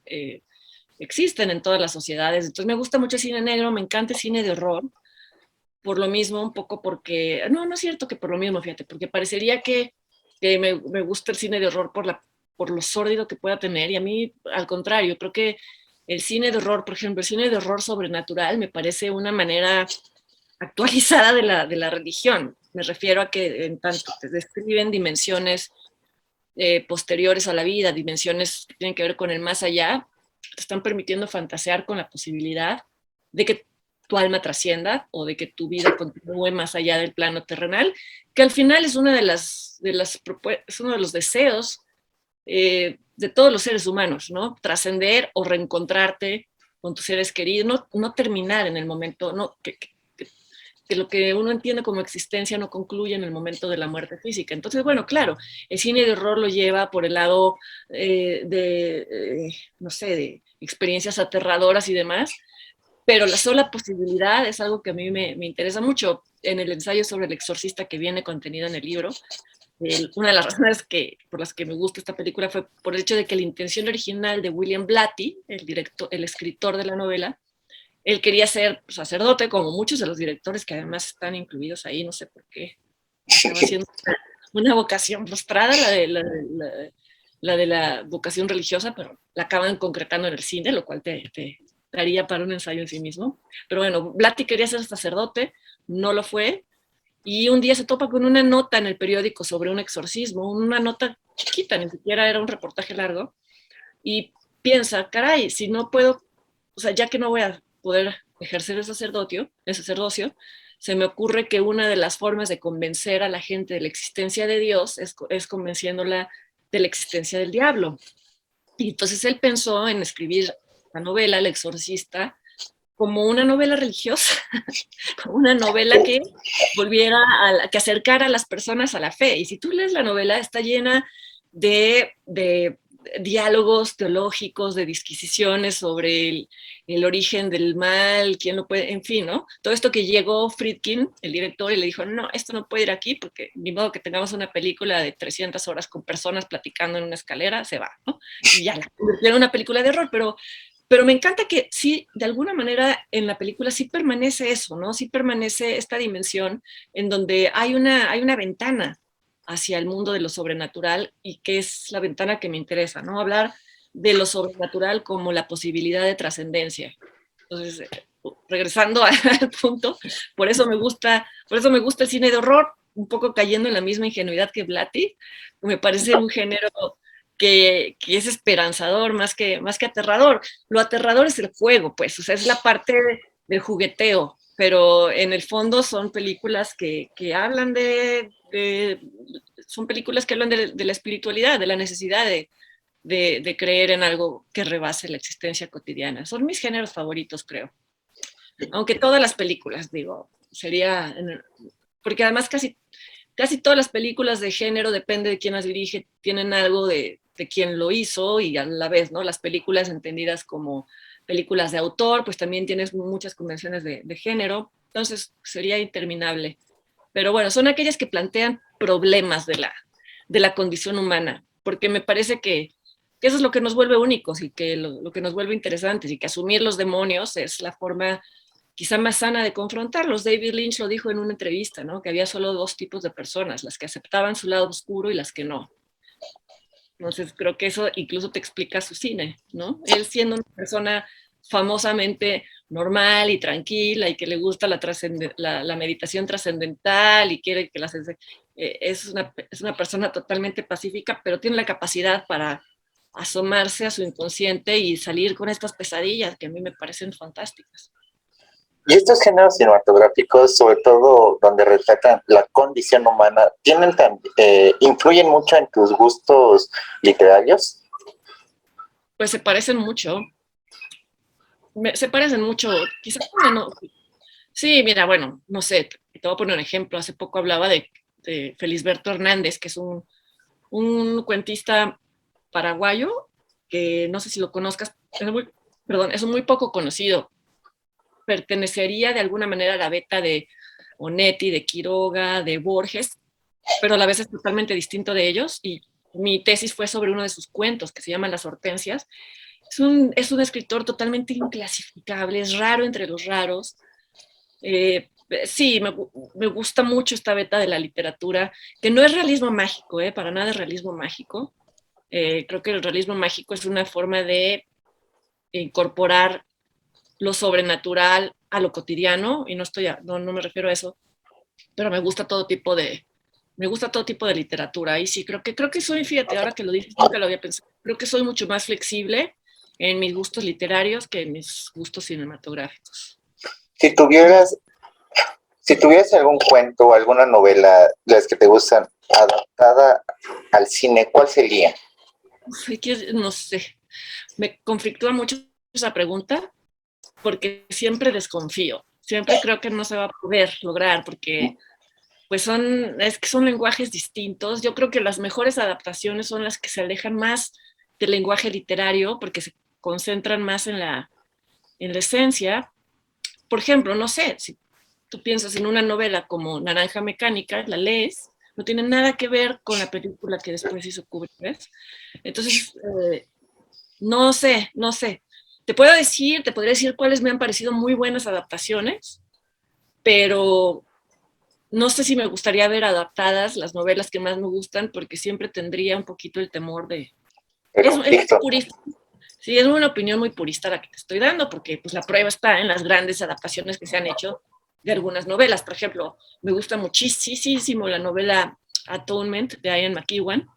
existen en todas las sociedades. Entonces me gusta mucho el cine negro, me encanta el cine de horror, por lo mismo, un poco porque, no es cierto que por lo mismo, fíjate, porque parecería que me gusta el cine de horror por lo sórdido que pueda tener, y a mí, al contrario, creo que el cine de horror, por ejemplo, el cine de horror sobrenatural me parece una manera actualizada de la religión. Me refiero a que en tanto te describen dimensiones posteriores a la vida, dimensiones que tienen que ver con el más allá, te están permitiendo fantasear con la posibilidad de que tu alma trascienda o de que tu vida continúe más allá del plano terrenal, que al final es es uno de los deseos de todos los seres humanos, ¿no? Trascender o reencontrarte con tus seres queridos, no terminar en el momento, no, que lo que uno entiende como existencia no concluye en el momento de la muerte física. Entonces, bueno, claro, el cine de horror lo lleva por el lado no sé, de experiencias aterradoras y demás, pero la sola posibilidad es algo que a mí me interesa mucho. En el ensayo sobre el exorcista que viene contenido en el libro, una de las razones por las que me gusta esta película fue por el hecho de que la intención original de William Blatty, el escritor de la novela, él quería ser sacerdote, como muchos de los directores que además están incluidos ahí, no sé por qué. Acaba siendo una vocación frustrada la de la vocación religiosa, pero la acaban concretando en el cine, lo cual te daría para un ensayo en sí mismo. Pero bueno, Blatty quería ser sacerdote, no lo fue, y un día se topa con una nota en el periódico sobre un exorcismo, una nota chiquita, ni siquiera era un reportaje largo, y piensa, caray, si no puedo, o sea, ya que no voy a poder ejercer el sacerdocio, se me ocurre que una de las formas de convencer a la gente de la existencia de Dios es convenciéndola de la existencia del diablo. Y entonces él pensó en escribir la novela El Exorcista como una novela religiosa, como una novela que volviera que acercara a las personas a la fe. Y si tú lees la novela, está llena de diálogos teológicos, de disquisiciones sobre el origen del mal, quién lo puede, en fin, ¿no? Todo esto que llegó Friedkin, el director, y le dijo, no, esto no puede ir aquí porque ni modo que tengamos una película de 300 horas con personas platicando en una escalera, se va, ¿no? Y ya la convirtió en una película de horror, pero me encanta que sí, de alguna manera en la película sí permanece eso, ¿no? Sí permanece esta dimensión en donde hay una ventana hacia el mundo de lo sobrenatural y que es la ventana que me interesa, ¿no? Hablar de lo sobrenatural como la posibilidad de trascendencia. Entonces, regresando al punto, por eso me gusta el cine de horror, un poco cayendo en la misma ingenuidad que Blatty, me parece un género que es esperanzador más que aterrador. Lo aterrador es el juego, pues, o sea, es la parte del jugueteo, pero en el fondo son películas que hablan son películas que hablan de la espiritualidad, de la necesidad de creer en algo que rebase la existencia cotidiana. Son mis géneros favoritos, creo. Aunque todas las películas, digo, sería, porque además casi todas las películas de género, depende de quién las dirige, tienen algo de quién lo hizo y a la vez, ¿no? Las películas entendidas como películas de autor, pues también tienes muchas convenciones de género, entonces sería interminable. Pero bueno, son aquellas que plantean problemas de la condición humana, porque me parece que eso es lo que nos vuelve únicos y que lo que nos vuelve interesantes y que asumir los demonios es la forma quizá más sana de confrontarlos. David Lynch lo dijo en una entrevista, ¿no? Que había solo dos tipos de personas, las que aceptaban su lado oscuro y las que no. Entonces creo que eso incluso te explica su cine, ¿no? Él siendo una persona famosamente normal y tranquila y que le gusta la meditación trascendental y quiere que es una persona totalmente pacífica, pero tiene la capacidad para asomarse a su inconsciente y salir con estas pesadillas que a mí me parecen fantásticas. Y estos géneros cinematográficos, sobre todo donde retratan la condición humana, influyen mucho en tus gustos literarios. Pues se parecen mucho. Se parecen mucho. Quizás no. Sí, mira, bueno, no sé, te voy a poner un ejemplo. Hace poco hablaba de Felisberto Hernández, que es un cuentista paraguayo, que no sé si lo conozcas, es muy poco conocido. Pertenecería de alguna manera a la beta de Onetti, de Quiroga, de Borges, pero a la vez es totalmente distinto de ellos. Y mi tesis fue sobre uno de sus cuentos, que se llama Las Hortensias. Es un escritor totalmente inclasificable, es raro entre los raros. Sí, me gusta mucho esta beta de la literatura, que no es realismo mágico, para nada es realismo mágico. Creo que el realismo mágico es una forma de incorporar lo sobrenatural a lo cotidiano, y no me refiero a eso, pero me gusta todo tipo de literatura, y sí, creo que soy, fíjate, ahora que lo dices, nunca lo había pensado, creo que soy mucho más flexible en mis gustos literarios que en mis gustos cinematográficos. Si tuvieras, si tuvieras algún cuento o alguna novela de las que te gustan adaptada al cine, ¿cuál sería? No sé, me conflictúa mucho esa pregunta porque siempre desconfío, siempre creo que no se va a poder lograr porque pues es que son lenguajes distintos. Yo creo que las mejores adaptaciones son las que se alejan más del lenguaje literario porque se concentran más en la esencia. Por ejemplo, no sé, si tú piensas en una novela como Naranja Mecánica, la lees, no tiene nada que ver con la película que después hizo Kubrick. Entonces, no sé. Te podría decir cuáles me han parecido muy buenas adaptaciones, pero no sé si me gustaría ver adaptadas las novelas que más me gustan, porque siempre tendría un poquito el temor de... Es purista. Sí, es una opinión muy purista la que te estoy dando, porque pues la prueba está en las grandes adaptaciones que se han hecho de algunas novelas. Por ejemplo, me gusta muchísimo la novela Atonement de Ian McEwan,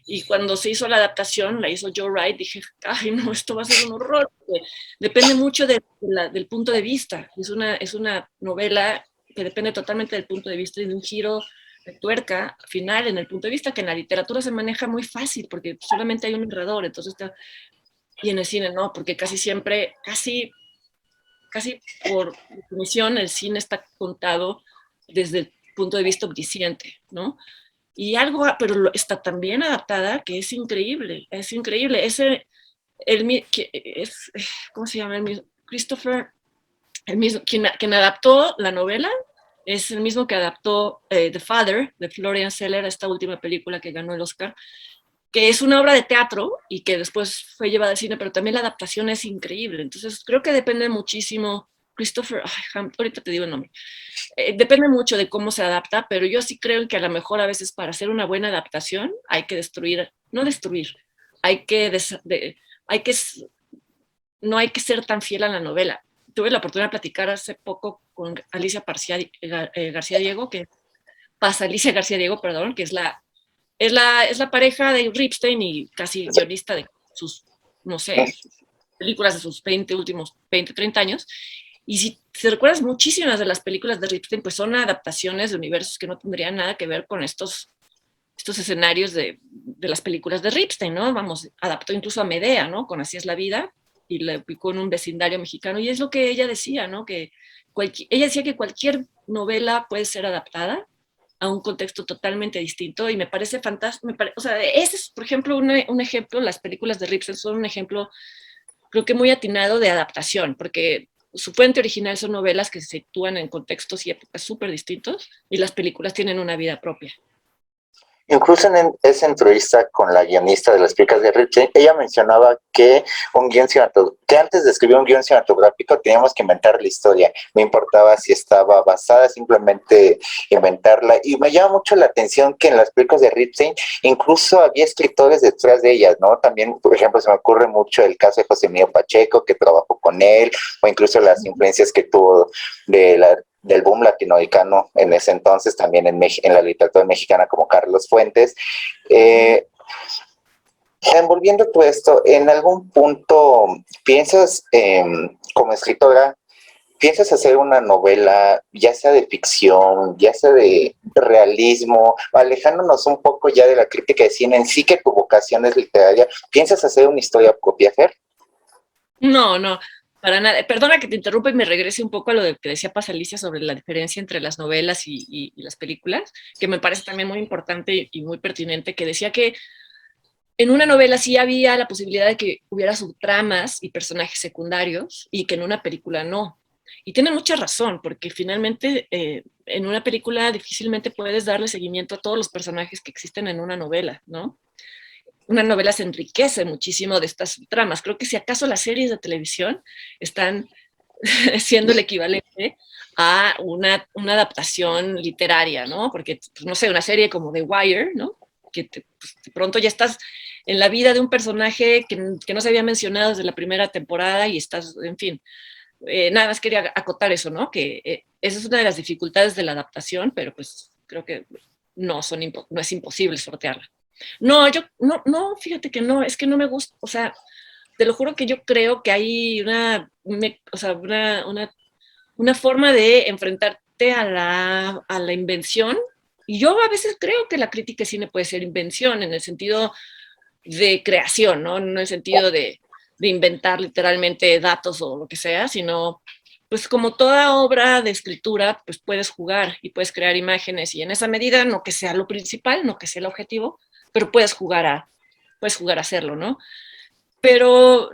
y cuando se hizo la adaptación, la hizo Joe Wright, dije, ay no, esto va a ser un horror, porque depende mucho del punto de vista. Es una novela que depende totalmente del punto de vista y de un giro de tuerca final en el punto de vista que en la literatura se maneja muy fácil porque solamente hay un narrador, entonces y en el cine no, porque casi siempre, casi por definición el cine está contado desde el punto de vista omnisciente, ¿no? Y algo, pero está tan bien adaptada que es increíble, es increíble. ¿Cómo se llama? El mismo, Christopher, el mismo, quien adaptó la novela, es el mismo que adaptó The Father, de Florian Zeller, esta última película que ganó el Oscar, que es una obra de teatro y que después fue llevada al cine, pero también la adaptación es increíble. Entonces, creo que depende muchísimo. Christopher, ahorita te digo el nombre. Depende mucho de cómo se adapta, pero yo sí creo que a lo mejor a veces para hacer una buena adaptación hay que destruir, no destruir, hay que, hay que no hay que ser tan fiel a la novela. Tuve la oportunidad de platicar hace poco con Alicia García Diego, que pasa Alicia García Diego, perdón, que es la pareja de Ripstein y casi guionista de sus, no sé, películas de sus últimos 20, 30 años. Y si te recuerdas, muchísimas de las películas de Ripstein pues son adaptaciones de universos que no tendrían nada que ver con estos escenarios de las películas de Ripstein, ¿no? Vamos, adaptó incluso a Medea, ¿no? Con Así es la vida, y la ubicó en un vecindario mexicano, y es lo que ella decía, ¿no? Que ella decía que cualquier novela puede ser adaptada a un contexto totalmente distinto, y me parece fantástico, o sea, ese es, por ejemplo, un ejemplo, las películas de Ripstein son un ejemplo, creo que muy atinado de adaptación, porque su fuente original son novelas que se sitúan en contextos y épocas súper distintos, y las películas tienen una vida propia. Incluso en esa entrevista con la guionista de las películas de Ripstein, ella mencionaba que que antes de escribir un guion cinematográfico teníamos que inventar la historia. No importaba si estaba basada, simplemente inventarla. Y me llama mucho la atención que en las películas de Ripstein incluso había escritores detrás de ellas, ¿no? También, por ejemplo, se me ocurre mucho el caso de José Emilio Pacheco, que trabajó con él, o incluso las influencias que tuvo del boom latinoamericano en ese entonces, también en la literatura mexicana, como Carlos Fuentes. Envolviendo todo esto, ¿en algún punto piensas, como escritora, piensas hacer una novela, ya sea de ficción, ya sea de realismo, alejándonos un poco ya de la crítica de cine en sí, que tu vocación es literaria, piensas hacer una historia propia, Fer? No, no, para nada. Perdona que te interrumpa y me regrese un poco a lo que decía Paz Alicia sobre la diferencia entre las novelas y las películas, que me parece también muy importante y muy pertinente, que decía que en una novela sí había la posibilidad de que hubiera subtramas y personajes secundarios y que en una película no. Y tiene mucha razón, porque finalmente en una película difícilmente puedes darle seguimiento a todos los personajes que existen en una novela, ¿no? Una novela se enriquece muchísimo de estas tramas. Creo que si acaso las series de televisión están siendo el equivalente a una adaptación literaria, ¿no? Porque, pues, no sé, una serie como The Wire, ¿no? Que pues, de pronto ya estás en la vida de un personaje que no se había mencionado desde la primera temporada y estás, en fin, nada más quería acotar eso, ¿no? Que esa es una de las dificultades de la adaptación, pero pues creo que no es imposible sortearla. No, no, fíjate que no, es que no me gusta, o sea, te lo juro que yo creo que hay o sea, una forma de enfrentarte a la invención, y yo a veces creo que la crítica de cine puede ser invención en el sentido de creación, ¿no? No en el sentido de inventar literalmente datos o lo que sea, sino pues como toda obra de escritura, pues puedes jugar y puedes crear imágenes y en esa medida, no que sea lo principal, no que sea el objetivo, pero puedes jugar a hacerlo, ¿no? Pero,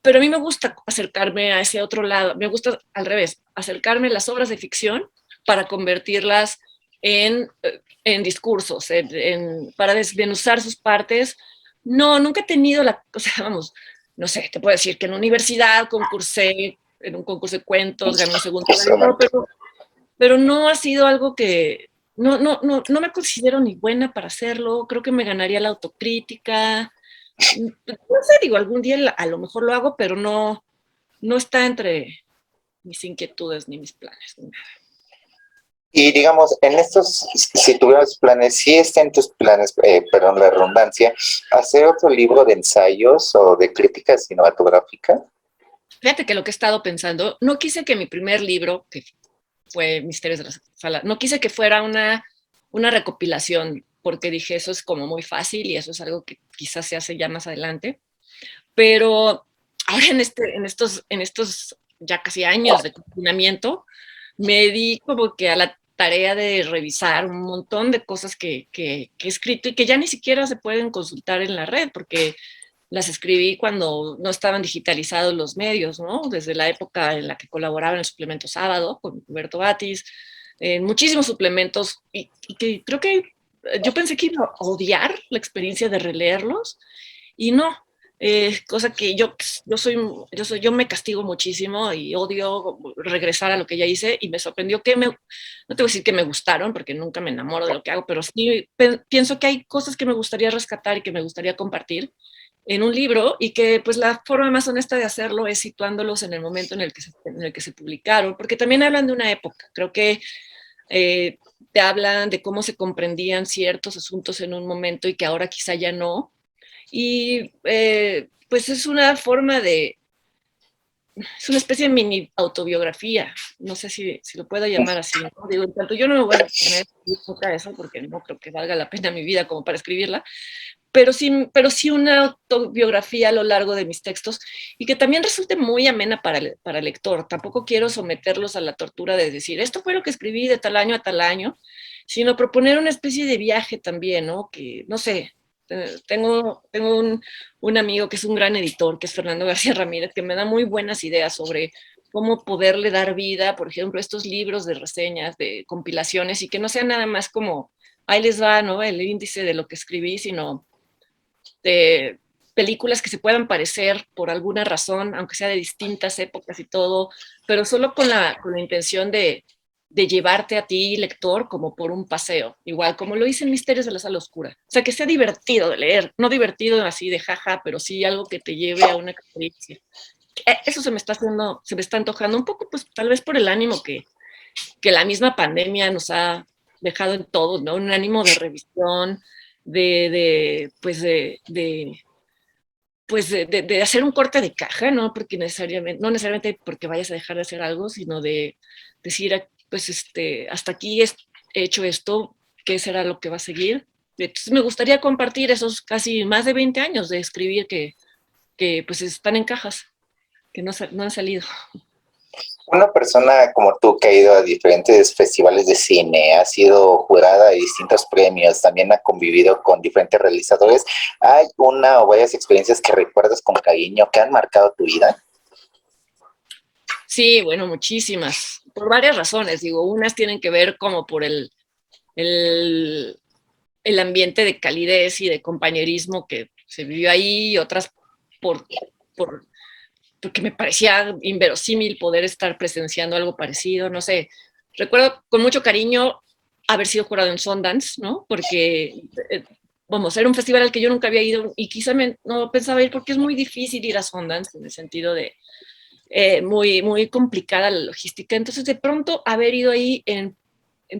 pero a mí me gusta acercarme a ese otro lado, me gusta al revés, acercarme a las obras de ficción para convertirlas en discursos, para desmenuzar sus partes. No, nunca he tenido o sea, vamos, no sé, te puedo decir que en la universidad concursé en un concurso de cuentos, gané un segundo lugar, pero no ha sido algo que, no me considero ni buena para hacerlo, creo que me ganaría la autocrítica, no sé, digo, algún día a lo mejor lo hago, pero no está entre mis inquietudes ni mis planes. Y digamos, en estos, si tuvieras planes, sí está en tus planes, perdón la redundancia, hacer otro libro de ensayos o de crítica cinematográfica. Fíjate que lo que he estado pensando, no quise que mi primer libro, que fue Misterios de la Sala. No quise que fuera una recopilación, porque dije, eso es como muy fácil y eso es algo que quizás se hace ya más adelante. Pero ahora en estos ya casi años de confinamiento, me di como que a la tarea de revisar un montón de cosas que he escrito y que ya ni siquiera se pueden consultar en la red, porque las escribí cuando no estaban digitalizados los medios, ¿no? Desde la época en la que colaboraba en el suplemento Sábado con Huberto Batis, en muchísimos suplementos, y que creo que yo pensé que iba a odiar la experiencia de releerlos, y no, cosa que yo me castigo muchísimo y odio regresar a lo que ya hice, y me sorprendió que no te voy a decir que me gustaron, porque nunca me enamoro de lo que hago, pero sí pienso que hay cosas que me gustaría rescatar y que me gustaría compartir en un libro, y que pues la forma más honesta de hacerlo es situándolos en el momento en el que se publicaron, porque también hablan de una época. Creo que eh, te hablan de cómo se comprendían ciertos asuntos en un momento y que ahora quizá ya no. Y pues es una forma es una especie de mini autobiografía, no sé si lo puedo llamar así, ¿no? Digo, en tanto yo no me voy a poner nunca eso, porque no creo que valga la pena mi vida como para escribirla, pero sí una autobiografía a lo largo de mis textos, y que también resulte muy amena para el lector. Tampoco quiero someterlos a la tortura de decir, esto fue lo que escribí de tal año a tal año, sino proponer una especie de viaje también, ¿no? Que, no sé, tengo un amigo que es un gran editor, que es Fernando García Ramírez, que me da muy buenas ideas sobre cómo poderle dar vida, por ejemplo, a estos libros de reseñas, de compilaciones, y que no sea nada más como, ahí les va, ¿no? El índice de lo que escribí, sino de películas que se puedan parecer por alguna razón, aunque sea de distintas épocas y todo, pero solo con la intención de llevarte a ti, lector, como por un paseo, igual como lo hice en Misterios de la Sala Oscura. O sea, que sea divertido de leer, no divertido así de jaja, pero sí algo que te lleve a una experiencia. Eso se me está antojando un poco, pues tal vez por el ánimo que la misma pandemia nos ha dejado en todos, ¿no? Un ánimo de revisión, pues de hacer un corte de caja, ¿no? Porque no necesariamente porque vayas a dejar de hacer algo, sino de decir, pues hasta aquí he hecho esto, ¿qué será lo que va a seguir? Entonces me gustaría compartir esos casi más de 20 años de escribir que pues están en cajas, que no han salido. Una persona como tú que ha ido a diferentes festivales de cine, ha sido jurada de distintos premios, también ha convivido con diferentes realizadores, ¿hay una o varias experiencias que recuerdas con cariño que han marcado tu vida? Sí, bueno, muchísimas, por varias razones. Digo, unas tienen que ver como por el, el ambiente de calidez y de compañerismo que se vivió ahí, y otras por, por, porque me parecía inverosímil poder estar presenciando algo parecido, no sé. Recuerdo con mucho cariño haber sido jurado en Sundance, ¿no? Porque, vamos, era un festival al que yo nunca había ido, y quizá no pensaba ir porque es muy difícil ir a Sundance, en el sentido de muy complicada la logística. Entonces, de pronto, haber ido ahí en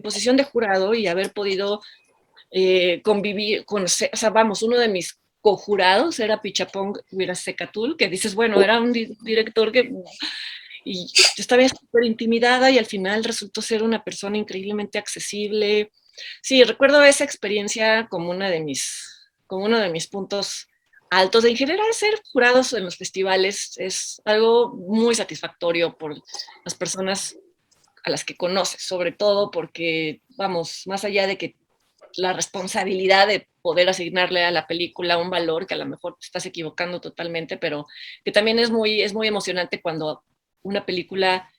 posición de jurado y haber podido convivir, conocer, o sea, vamos, uno de mis cojurados era Pichapong Wirasecatul, que dices, bueno, era un director que, y yo estaba súper intimidada, y al final resultó ser una persona increíblemente accesible. Sí, recuerdo esa experiencia como uno de mis puntos altos. En general, ser jurados en los festivales es algo muy satisfactorio por las personas a las que conoces, sobre todo porque, vamos, más allá de que la responsabilidad de poder asignarle a la película un valor que a lo mejor te estás equivocando totalmente, pero que también es muy emocionante cuando una película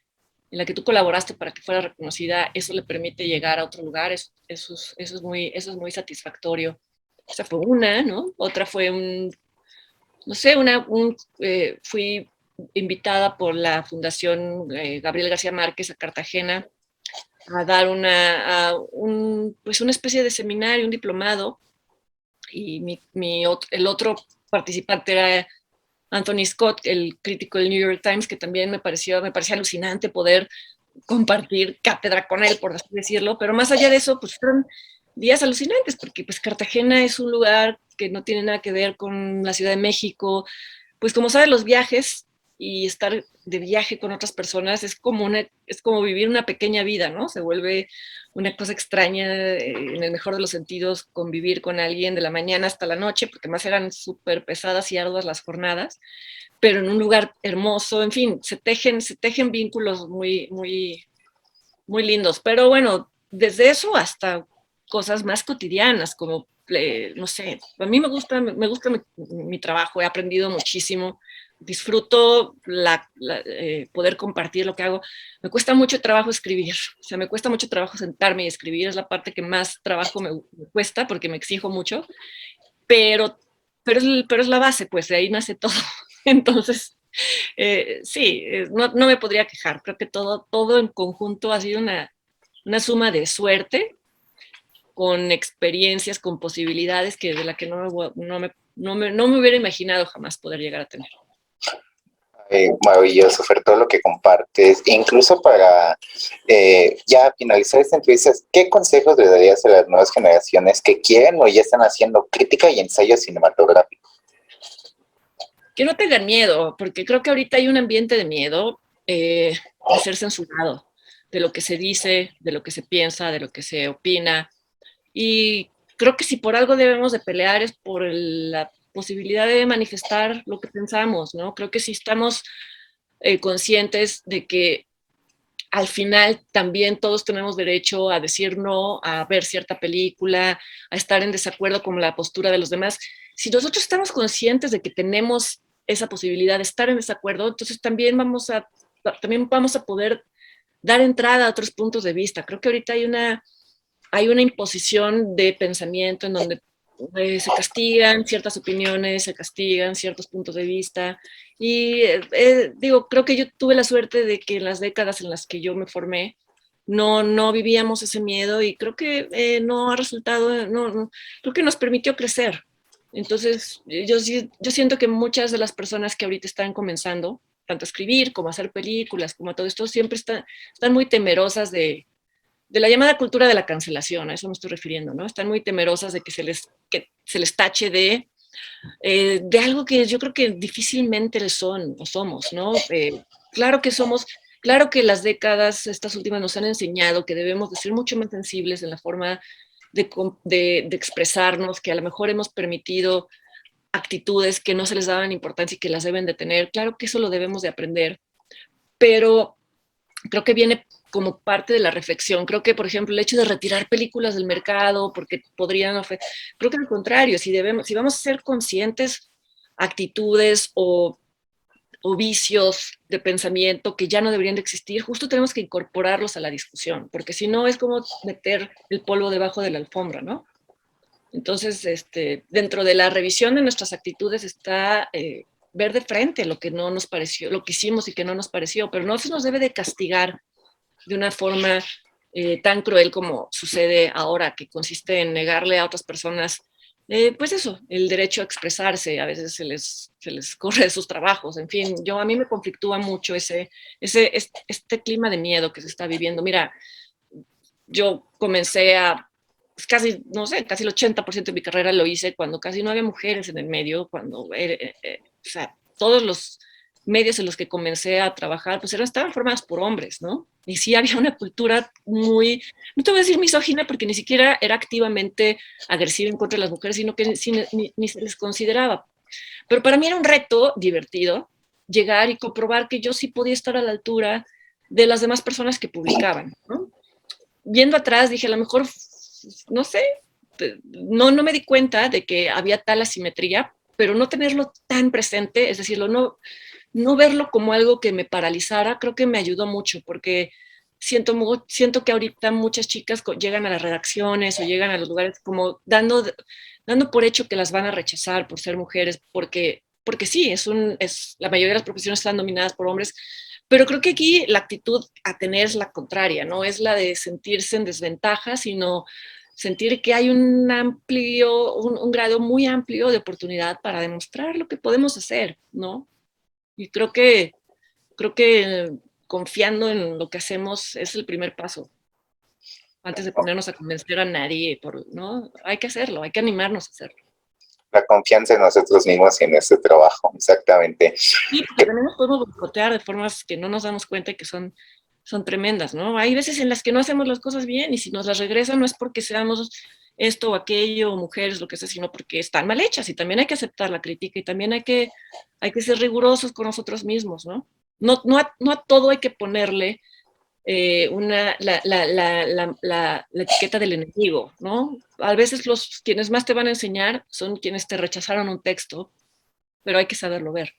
en la que tú colaboraste para que fuera reconocida, eso le permite llegar a otro lugar, eso es muy satisfactorio. Esa fue una, ¿no? Otra fue no sé, fui invitada por la Fundación Gabriel García Márquez a Cartagena a dar pues una especie de seminario, un diplomado, y el otro participante era Anthony Scott, el crítico del New York Times, que también me parecía alucinante poder compartir cátedra con él, por así decirlo, pero más allá de eso, pues fueron días alucinantes, porque pues Cartagena es un lugar que no tiene nada que ver con la Ciudad de México, pues como sabes, los viajes y estar de viaje con otras personas, es como vivir una pequeña vida, ¿no? Se vuelve una cosa extraña, en el mejor de los sentidos, convivir con alguien de la mañana hasta la noche, porque más eran súper pesadas y arduas las jornadas, pero en un lugar hermoso, en fin, se tejen vínculos muy, muy, muy lindos. Pero bueno, desde eso hasta cosas más cotidianas, como, no sé, a mí me gusta mi trabajo, he aprendido muchísimo, disfruto poder compartir lo que hago. Me cuesta mucho trabajo escribir, o sea, me cuesta mucho trabajo sentarme y escribir, es la parte que más trabajo me cuesta porque me exijo mucho, pero, pero es la base, pues de ahí nace todo. Entonces, sí, no me podría quejar. Creo que todo en conjunto ha sido una suma de suerte, con experiencias, con posibilidades que de la que no me hubiera imaginado jamás poder llegar a tener. Maravilloso, Fer, todo lo que compartes. Incluso para ya finalizar esta entrevista, ¿qué consejos le darías a las nuevas generaciones que quieren o ya están haciendo crítica y ensayo cinematográfico? Que no tengan miedo, porque creo que ahorita hay un ambiente de miedo, de ser censurado, de lo que se dice, de lo que se piensa, de lo que se opina. Y creo que si por algo debemos de pelear es por la posibilidad de manifestar lo que pensamos, ¿no? Creo que si estamos conscientes de que al final también todos tenemos derecho a decir no, a ver cierta película, a estar en desacuerdo con la postura de los demás. Si nosotros estamos conscientes de que tenemos esa posibilidad de estar en desacuerdo, entonces también vamos a poder dar entrada a otros puntos de vista. Creo que ahorita hay una imposición de pensamiento en donde se castigan ciertas opiniones, se castigan ciertos puntos de vista. Y digo, creo que yo tuve la suerte de que en las décadas en las que yo me formé, no vivíamos ese miedo y creo que no ha resultado, creo que nos permitió crecer. Entonces, yo siento que muchas de las personas que ahorita están comenzando, tanto a escribir como a hacer películas, como a todo esto, siempre están muy temerosas de la llamada cultura de la cancelación, a eso me estoy refiriendo, ¿no? Están muy temerosas de que se les tache de algo que yo creo que difícilmente le son o somos, ¿no? Claro que las décadas, estas últimas, nos han enseñado que debemos de ser mucho más sensibles en la forma de expresarnos, que a lo mejor hemos permitido actitudes que no se les daban importancia y que las deben de tener. Claro que eso lo debemos de aprender, pero creo que viene como parte de la reflexión. Creo que, por ejemplo, el hecho de retirar películas del mercado porque creo que al contrario, si vamos a ser conscientes actitudes o vicios de pensamiento que ya no deberían de existir, justo tenemos que incorporarlos a la discusión, porque si no es como meter el polvo debajo de la alfombra, ¿no? Entonces, dentro de la revisión de nuestras actitudes está ver de frente lo que no nos pareció, lo que hicimos y que no nos pareció, pero no se nos debe de castigar de una forma tan cruel como sucede ahora, que consiste en negarle a otras personas, pues eso, el derecho a expresarse. A veces se les corre de sus trabajos, en fin, a mí me conflictúa mucho este clima de miedo que se está viviendo. Mira, yo comencé pues casi, no sé, casi el 80% de mi carrera lo hice cuando casi no había mujeres en el medio, cuando, o sea, todos los medios en los que comencé a trabajar, pues estaban formados por hombres, ¿no? Y sí había una cultura muy, no te voy a decir misógina, porque ni siquiera era activamente agresiva en contra de las mujeres, sino que ni se les consideraba. Pero para mí era un reto divertido llegar y comprobar que yo sí podía estar a la altura de las demás personas que publicaban, ¿no? Viendo atrás dije, a lo mejor, no sé, no me di cuenta de que había tal asimetría, pero no tenerlo tan presente, es decirlo, no verlo como algo que me paralizara, creo que me ayudó mucho, porque siento que ahorita muchas chicas llegan a las redacciones o llegan a los lugares como dando por hecho que las van a rechazar por ser mujeres, porque sí, la mayoría de las profesiones están dominadas por hombres, pero creo que aquí la actitud a tener es la contraria, no es la de sentirse en desventaja, sino sentir que hay un grado muy amplio de oportunidad para demostrar lo que podemos hacer, ¿no? Y creo que confiando en lo que hacemos es el primer paso, antes de ponernos a convencer a nadie, ¿no? Hay que hacerlo, hay que animarnos a hacerlo. La confianza en nosotros mismos y en nuestro trabajo, exactamente. Sí, porque también nos podemos boicotear de formas que no nos damos cuenta y que son tremendas, ¿no? Hay veces en las que no hacemos las cosas bien y si nos las regresan no es porque seamos esto o aquello, o mujeres, lo que sea, sino porque están mal hechas y también hay que aceptar la crítica y también hay que ser rigurosos con nosotros mismos, ¿no? No a todo hay que ponerle la etiqueta del enemigo, ¿no? A veces quienes más te van a enseñar son quienes te rechazaron un texto, pero hay que saberlo ver.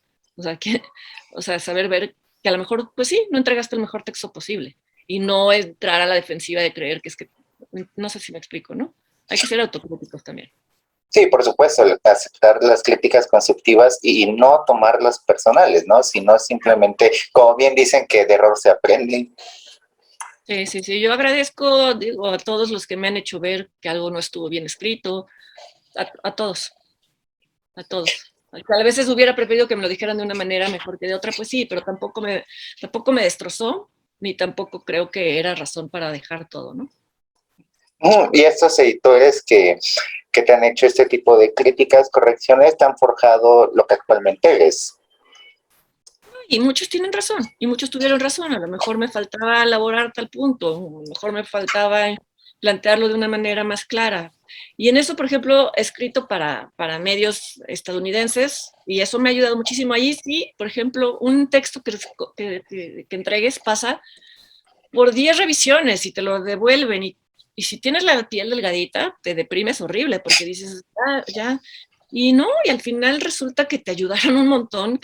O sea, saber ver que a lo mejor, pues sí, no entregaste el mejor texto posible y no entrar a la defensiva de creer que es que, no sé si me explico, ¿no? Hay que ser autocríticos también. Sí, por supuesto, aceptar las críticas constructivas y no tomarlas personales, ¿no? Sino simplemente, como bien dicen, que de error se aprende. Sí, sí, sí. Yo agradezco, digo, a todos los que me han hecho ver que algo no estuvo bien escrito, a todos, a todos. A veces hubiera preferido que me lo dijeran de una manera mejor que de otra, pues sí, pero tampoco me destrozó, ni tampoco creo que era razón para dejar todo, ¿no? Y estos editores que te han hecho este tipo de críticas, correcciones, te han forjado lo que actualmente eres. Y muchos tienen razón, y muchos tuvieron razón. A lo mejor me faltaba elaborar tal punto, a lo mejor me faltaba plantearlo de una manera más clara. Y en eso, por ejemplo, he escrito para medios estadounidenses y eso me ha ayudado muchísimo. Ahí sí, por ejemplo, un texto que entregues pasa por 10 revisiones y te lo devuelven. Y si tienes la piel delgadita, te deprimes horrible porque dices, ya. Y no, y al final resulta que te ayudaron un montón,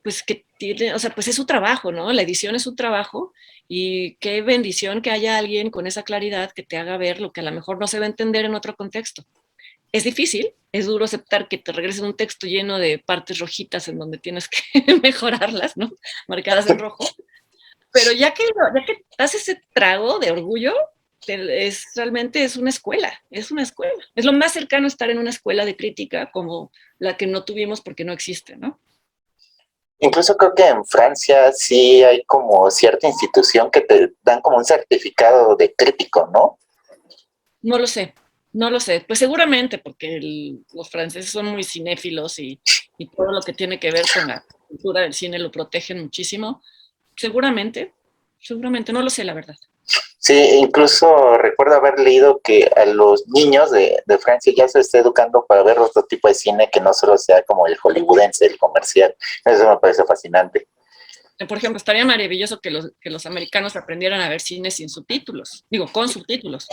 pues que tiene, o sea, pues es su trabajo, ¿no? La edición es su trabajo y qué bendición que haya alguien con esa claridad que te haga ver lo que a lo mejor no se va a entender en otro contexto. Es difícil, es duro aceptar que te regresen un texto lleno de partes rojitas en donde tienes que mejorarlas, ¿no? Marcadas en rojo. Pero ya que das ese trago de orgullo, realmente es una escuela, es una escuela. Es lo más cercano a estar en una escuela de crítica como la que no tuvimos porque no existe, ¿no? Incluso creo que en Francia sí hay como cierta institución que te dan como un certificado de crítico, ¿no? No lo sé, no lo sé. Pues seguramente, porque los franceses son muy cinéfilos y todo lo que tiene que ver con la cultura del cine lo protegen muchísimo. Seguramente, seguramente, no lo sé, la verdad. Sí, incluso recuerdo haber leído que a los niños de Francia ya se está educando para ver otro tipo de cine que no solo sea como el hollywoodense, el comercial. Eso me parece fascinante. Por ejemplo, estaría maravilloso que los americanos aprendieran a ver cine sin subtítulos, digo, con subtítulos,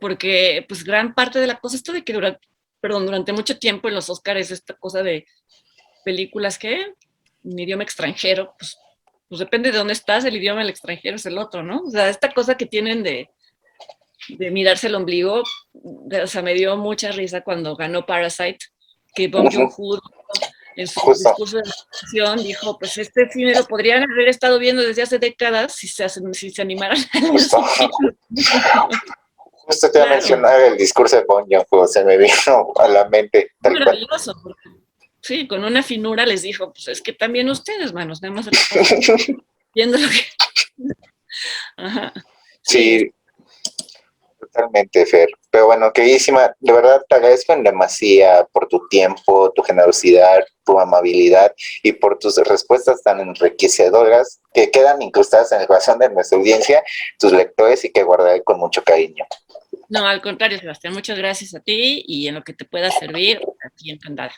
porque pues gran parte de la cosa, esto de que durante mucho tiempo en los Oscars esta cosa de películas que en idioma extranjero, pues depende de dónde estás, el idioma del extranjero es el otro, ¿no? O sea, esta cosa que tienen de mirarse el ombligo, o sea, me dio mucha risa cuando ganó Parasite, que Bong Joon-ho en su Justo, discurso de presentación dijo, pues este cine lo podrían haber estado viendo desde hace décadas si se animaran a leer justo. subtítulos. Justo te iba a Claro, mencionar el discurso de Bong Joon-ho, se me vino a la mente, es tal cual. maravilloso, porque sí, con una finura les dijo, pues es que también ustedes, manos, nada más se la pasan viendo lo que... Ajá. Sí, Sí, totalmente, Fer. Pero bueno, queridísima, de verdad te agradezco en demasía por tu tiempo, tu generosidad, tu amabilidad y por tus respuestas tan enriquecedoras que quedan incrustadas en el corazón de nuestra audiencia, tus lectores y que guardaré con mucho cariño. no, al contrario, Sebastián, muchas gracias a ti y en lo que te pueda servir, aquí encantada.